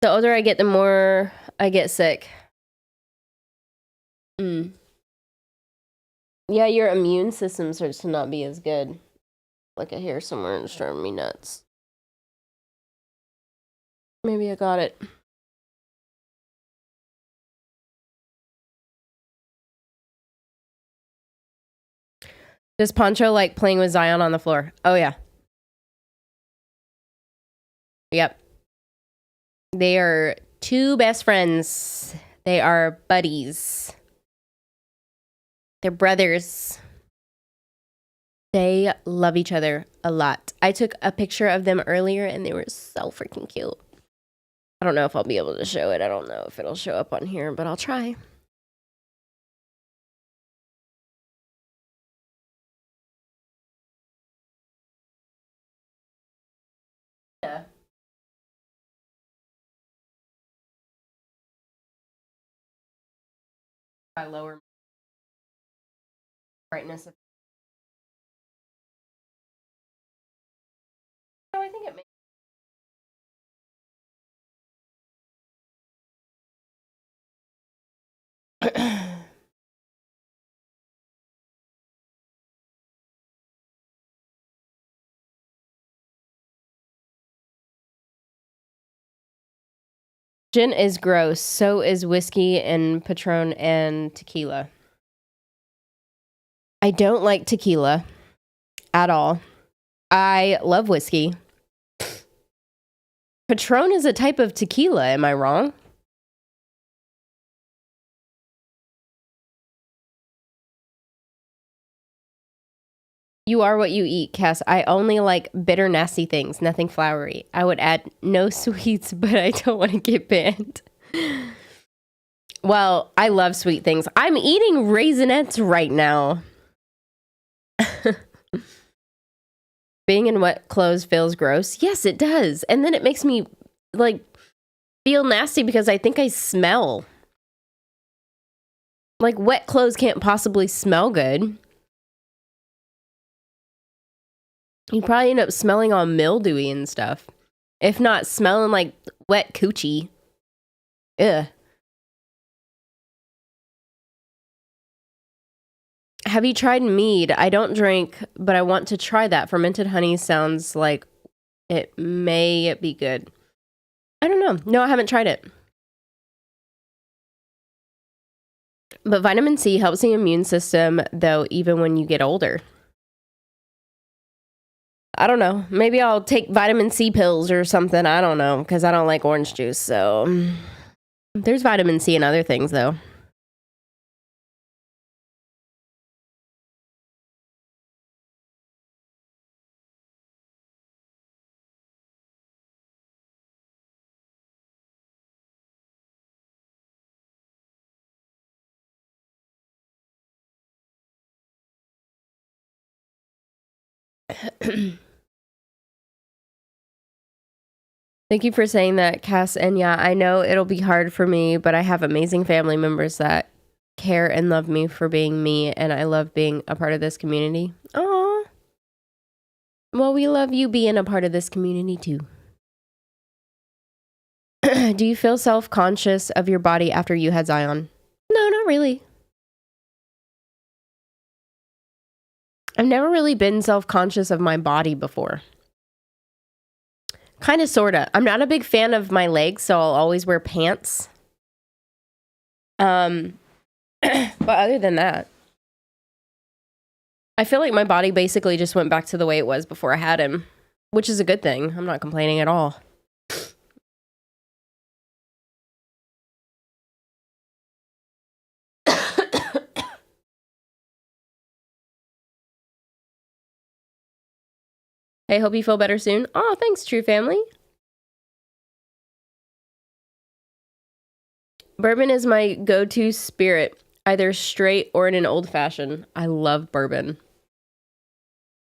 older I get, the more I get sick. Yeah, your immune system starts to not be as good. Like I hear somewhere and it's driving me nuts. Maybe I got it. Does Poncho like playing with Zion on the floor? Oh, yeah. Yep. They are two best friends. They are buddies. They're brothers. They love each other a lot. I took a picture of them earlier and they were so freaking cute. I don't know if I'll be able to show it. I don't know if it'll show up on here, but I'll try. Yeah. I lower brightness. No, I think it makes. Gin is gross. So is whiskey and Patron and tequila. I don't like tequila at all. I love whiskey. Patron is a type of tequila. Am I wrong? You are what you eat, Cass. I only like bitter, nasty things, nothing flowery. I would add no sweets, but I don't want to get banned. Well, I love sweet things. I'm eating Raisinets right now. Being in wet clothes feels gross. Yes, it does. And then it makes me like feel nasty because I think I smell. Like wet clothes can't possibly smell good. You probably end up smelling all mildewy and stuff. If not, smelling like wet coochie. Ugh. Have you tried mead? I don't drink, but I want to try that. Fermented honey sounds like it may be good. I don't know. No, I haven't tried it. But vitamin C helps the immune system, though, even when you get older. I don't know. Maybe I'll take vitamin C pills or something. I don't know, because I don't like orange juice. So there's vitamin C in other things, though. Thank you for saying that, Cass. And yeah, I know it'll be hard for me, but I have amazing family members that care and love me for being me, and I love being a part of this community. Aw. Well, we love you being a part of this community too. Do you feel self-conscious of your body after you had Zion? No, not really. I've never really been self-conscious of my body before. Kind of, sort of. I'm not a big fan of my legs, so I'll always wear pants. But other than that, I feel like my body basically just went back to the way it was before I had him, which is a good thing. I'm not complaining at all. Hey, hope you feel better soon. Oh, thanks, True Family. Bourbon is my go-to spirit, either straight or in an old-fashioned. I love bourbon.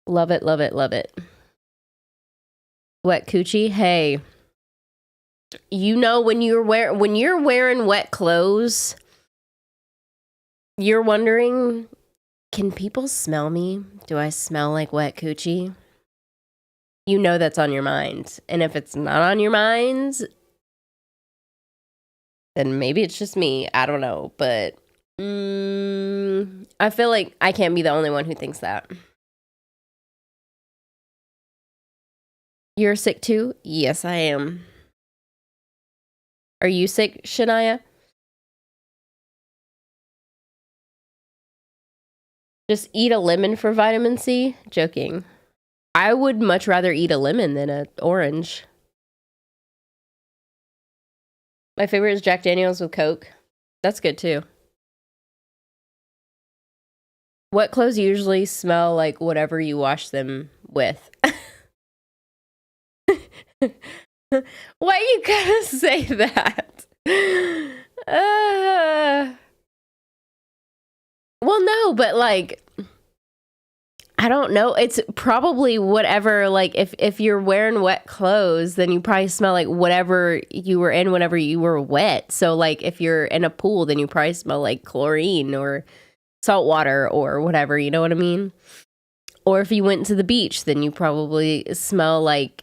Love it, love it, love it. Wet coochie? Hey. You know, when you're wearing wet clothes, you're wondering, can people smell me? Do I smell like wet coochie? You know that's on your mind. And if it's not on your mind, then maybe it's just me. I don't know. But I feel like I can't be the only one who thinks that. You're sick too? Yes, I am. Are you sick, Shania? Just eat a lemon for vitamin C? Joking. I would much rather eat a lemon than an orange. My favorite is Jack Daniels with Coke. That's good too. Wet clothes usually smell like whatever you wash them with. Why you gotta say that? Well, no, but like, I don't know. It's probably whatever, like, if you're wearing wet clothes, then you probably smell like whatever you were in whenever you were wet. So, like, if you're in a pool, then you probably smell like chlorine or salt water or whatever, you know what I mean? Or if you went to the beach, then you probably smell like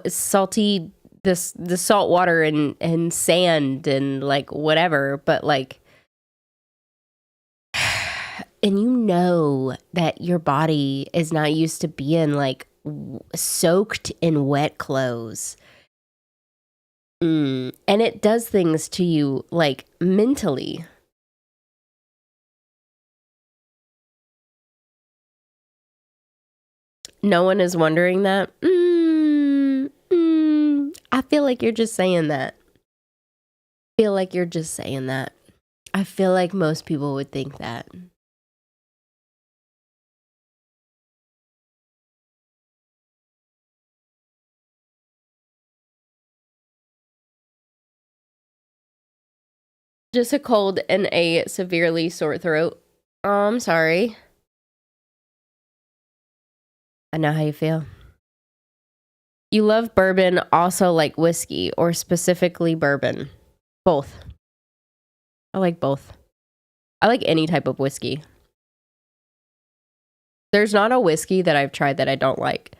salty, the salt water and sand and like whatever. But like, and you know that your body is not used to being like soaked in wet clothes. And it does things to you like mentally. No one is wondering that. I feel like you're just saying that. I feel like most people would think that. Just a cold and a severely sore throat. Oh, I'm sorry. I know how you feel. You love bourbon, also like whiskey, or specifically bourbon? Both. I like both. I like any type of whiskey. There's not a whiskey that I've tried that I don't like.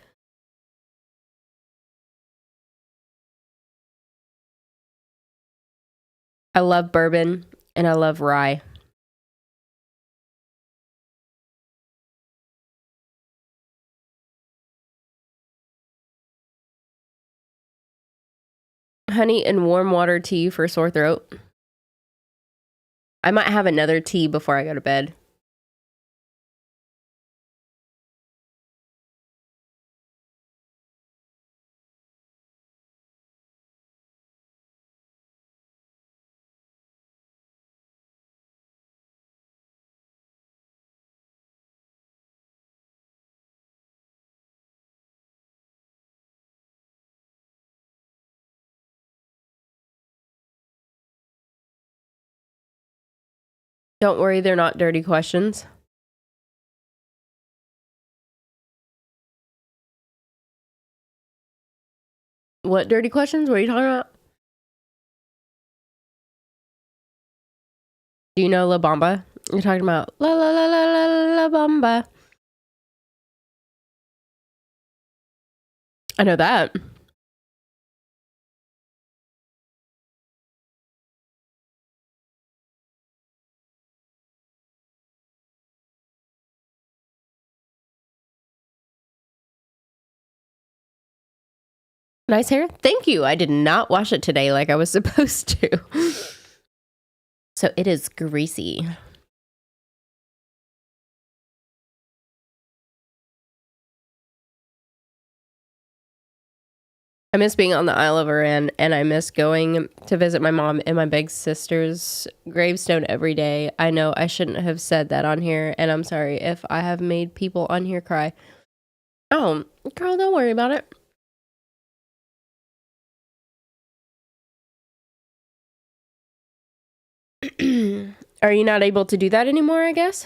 I love bourbon and I love rye. Honey and warm water tea for sore throat. I might have another tea before I go to bed. Don't worry, they're not dirty questions. What dirty questions? What are you talking about? Do you know La Bamba? You're talking about La La La La La La Bamba. I know that. Nice hair. Thank you. I did not wash it today like I was supposed to. So it is greasy. I miss being on the Isle of Arran, and I miss going to visit my mom and my big sister's gravestone every day. I know I shouldn't have said that on here, and I'm sorry if I have made people on here cry. Oh, girl, don't worry about it. Are you not able to do that anymore, I guess?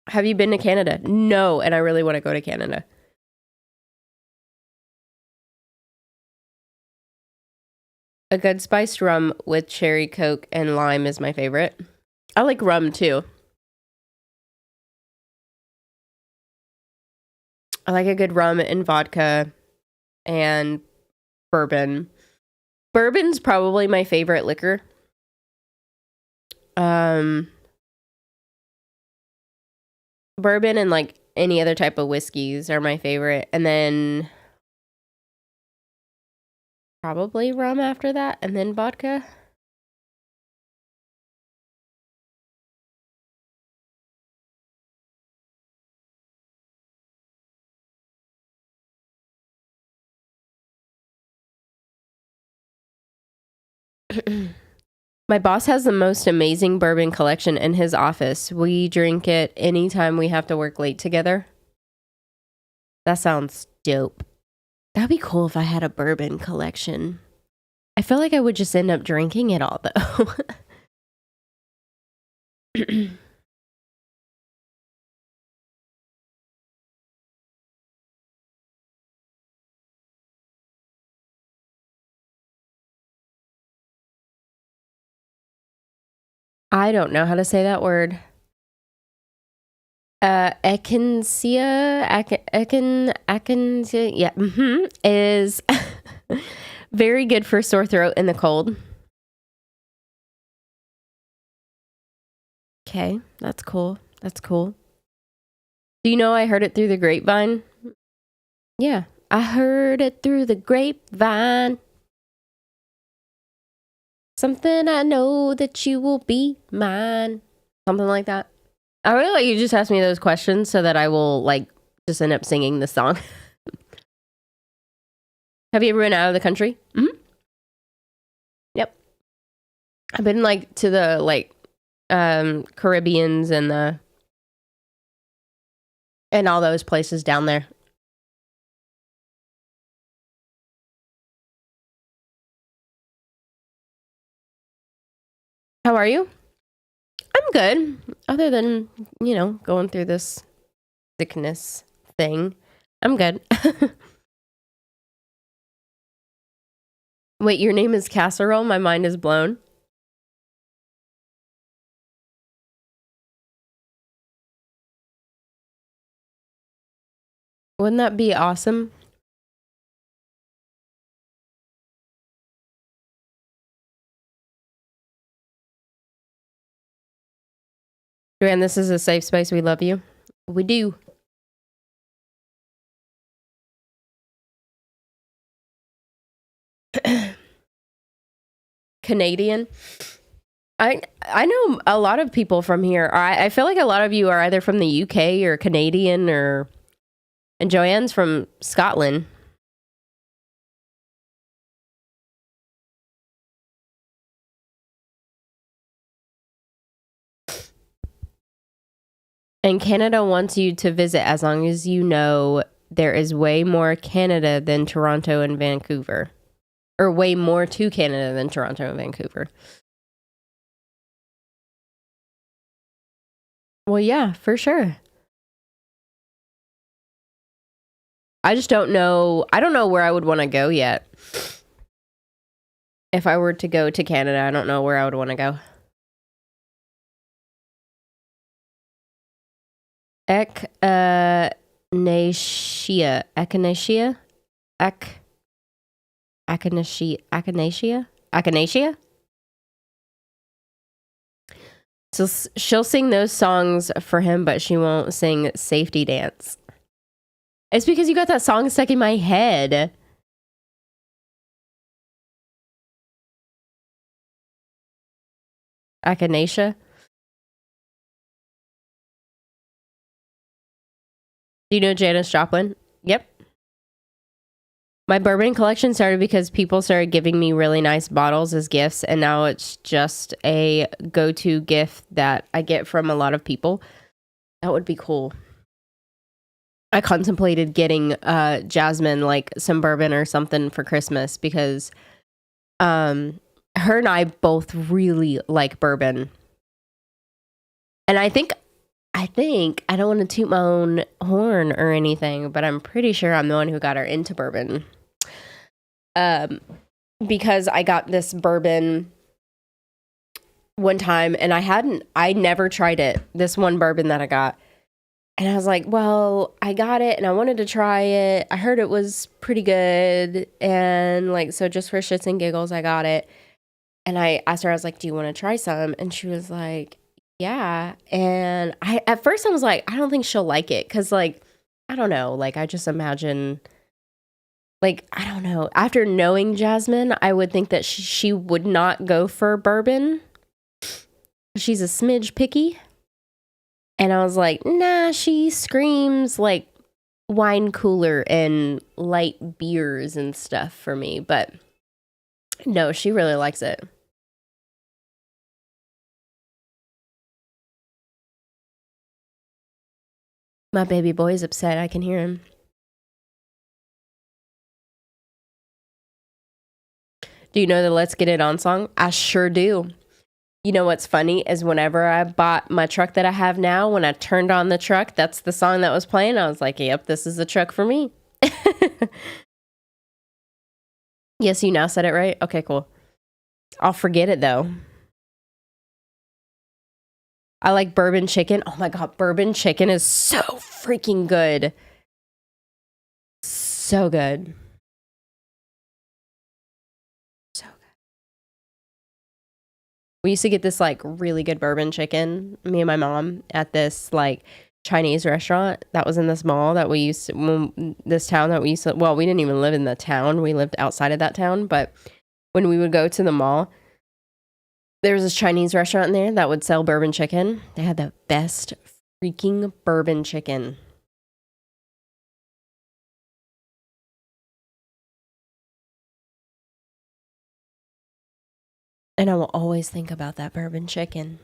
Have you been to Canada? No, and I really want to go to Canada. A good spiced rum with cherry coke and lime is my favorite. I like rum too. I like a good rum and vodka and bourbon. Bourbon's probably my favorite liquor. Bourbon and like any other type of whiskeys are my favorite. And then probably rum after that, and then vodka. My boss has the most amazing bourbon collection in his office. We drink it anytime we have to work late together. That sounds dope. That'd be cool if I had a bourbon collection. I feel like I would just end up drinking it all, though. I don't know how to say that word. Echinacea, yeah, is very good for sore throat in the cold. Okay, that's cool. That's cool. Do you know I heard it through the grapevine? Yeah, I heard it through the grapevine. Something I know that you will be mine. Something like that. I really like you just ask me those questions so that I will like just end up singing the song. Have you ever been out of the country? Mm-hmm. Yep. I've been like to the like Caribbeans and all those places down there. How are you? I'm good. Other than, going through this sickness thing. I'm good. Wait, your name is Casserole? My mind is blown. Wouldn't that be awesome? Joanne, this is a safe space. We love you. We do. Canadian. I know a lot of people from here. I feel like a lot of you are either from the UK or Canadian and Joanne's from Scotland. And Canada wants you to visit as long as you know there is way more Canada than Toronto and Vancouver. Or way more to Canada than Toronto and Vancouver. Well, yeah, for sure. I just don't know. I don't know where I would want to go yet. If I were to go to Canada, I don't know where I would want to go. Echinacea. Echinacea? Echinacea? So she'll sing those songs for him, but she won't sing Safety Dance. It's because you got that song stuck in my head. Echinacea. Do you know Janis Joplin? Yep. My bourbon collection started because people started giving me really nice bottles as gifts, and now it's just a go-to gift that I get from a lot of people. That would be cool. I contemplated getting Jasmine like some bourbon or something for Christmas because her and I both really like bourbon. And I think, I don't want to toot my own horn or anything, but I'm pretty sure I'm the one who got her into bourbon. Because I got this bourbon one time and I never tried it. This one bourbon that I got. And I was like, well, I got it and I wanted to try it. I heard it was pretty good. And like, so just for shits and giggles, I got it. And I asked her, I was like, do you want to try some? And she was like, yeah. And at first I was like, I don't think she'll like it. Cause like, I don't know. Like, I just imagine, like, I don't know. After knowing Jasmine, I would think that she would not go for bourbon. She's a smidge picky. And I was like, nah, she screams like wine cooler and light beers and stuff for me. But no, she really likes it. My baby boy's upset. I can hear him. Do you know the Let's Get It On song? I sure do. You know what's funny is whenever I bought my truck that I have now, when I turned on the truck, that's the song that was playing. I was like, yep, this is the truck for me. Yes, you now said it right? Okay, cool. I'll forget it though. I like bourbon chicken. Oh my God, bourbon chicken is so freaking good. So good. So good. We used to get this like really good bourbon chicken, me and my mom, at this like Chinese restaurant that was in this mall that we used to, this town that we used to, well, we didn't even live in the town. We lived outside of that town. But when we would go to the mall, there was this Chinese restaurant in there that would sell bourbon chicken. They had the best freaking bourbon chicken. And I will always think about that bourbon chicken.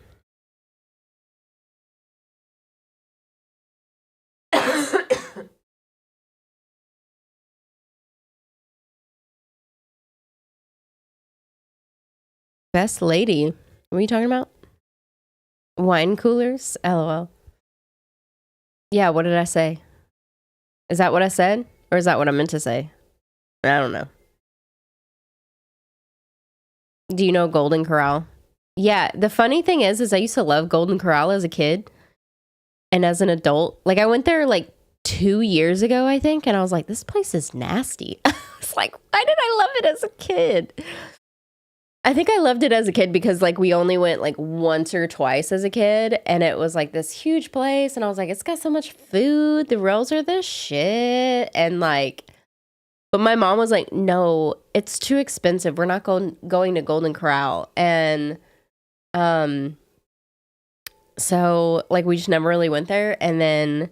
Best lady. What are you talking about? Wine coolers? LOL. Yeah, what did I say? Is that what I said? Or is that what I meant to say? I don't know. Do you know Golden Corral? Yeah, the funny thing is I used to love Golden Corral as a kid. And as an adult, like I went there like 2 years ago, I think. And I was like, this place is nasty. I was like, why did I love it as a kid? I think I loved it as a kid because like we only went like once or twice as a kid. And it was like this huge place. And I was like, it's got so much food. The rolls are the shit. And like, but my mom was like, no, it's too expensive. We're not going to Golden Corral. And so like we just never really went there. And then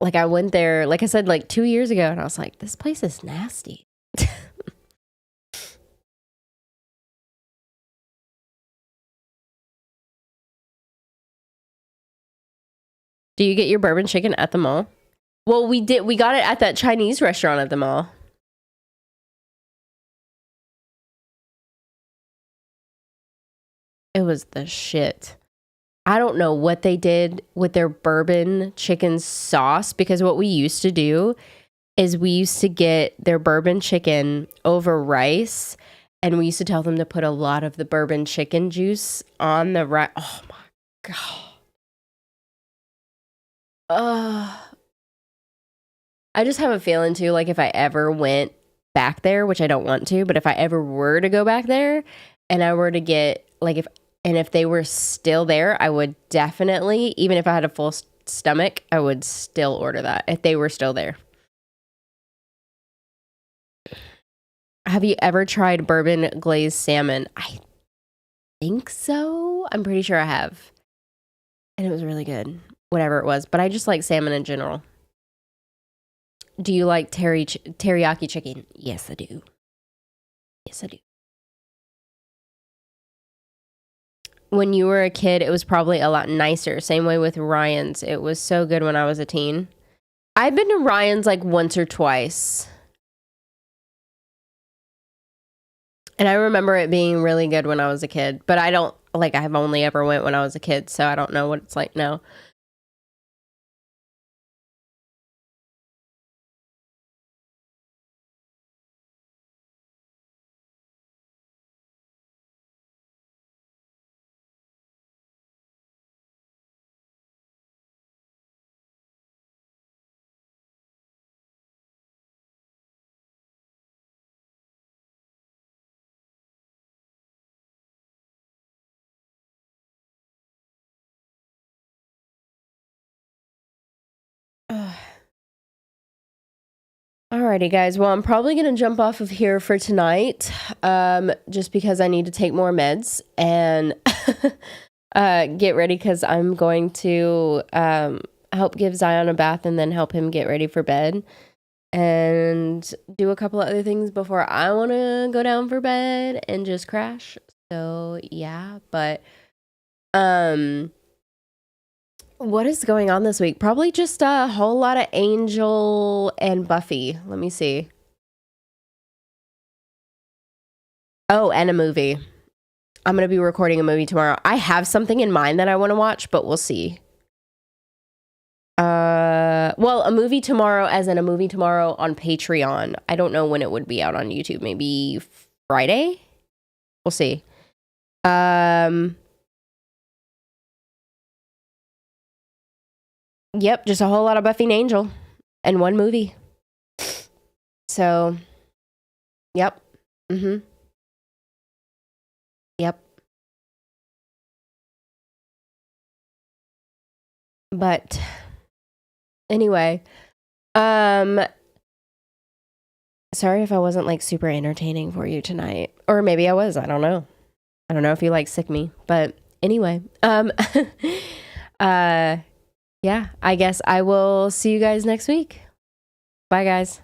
like I went there, like I said, like 2 years ago, and I was like, this place is nasty. Do you get your bourbon chicken at the mall? Well, we got it at that Chinese restaurant at the mall. It was the shit. I don't know what they did with their bourbon chicken sauce, because what we used to do is we used to get their bourbon chicken over rice, and we used to tell them to put a lot of the bourbon chicken juice on the rice. Oh my God. I just have a feeling too, like if I ever went back there, which I don't want to, but if I ever were to go back there and I were to get like if they were still there, I would definitely, even if I had a full stomach, I would still order that if they were still there. Have you ever tried bourbon glazed salmon? I think so. I'm pretty sure I have. And it was really good, whatever it was. But I just like salmon in general. Do you like teriyaki chicken? Yes, I do. Yes, I do. When you were a kid, it was probably a lot nicer. Same way with Ryan's. It was so good when I was a teen. I've been to Ryan's like once or twice. And I remember it being really good when I was a kid, but I've only ever went when I was a kid, so I don't know what it's like now. Alrighty, guys. Well, I'm probably going to jump off of here for tonight, just because I need to take more meds and get ready because I'm going to help give Zion a bath and then help him get ready for bed and do a couple of other things before I want to go down for bed and just crash. So, yeah, but what is going on this week? Probably just a whole lot of Angel and Buffy. Let me see. Oh, and a movie. I'm going to be recording a movie tomorrow. I have something in mind that I want to watch, but we'll see. Well, a movie tomorrow, as in a movie tomorrow on Patreon. I don't know when it would be out on YouTube. Maybe Friday? We'll see. Yep, just a whole lot of Buffy and Angel and one movie. So, yep. Yep. But anyway, sorry if I wasn't like super entertaining for you tonight. Or maybe I was, I don't know. I don't know if you like sick me, but anyway, yeah, I guess I will see you guys next week. Bye guys.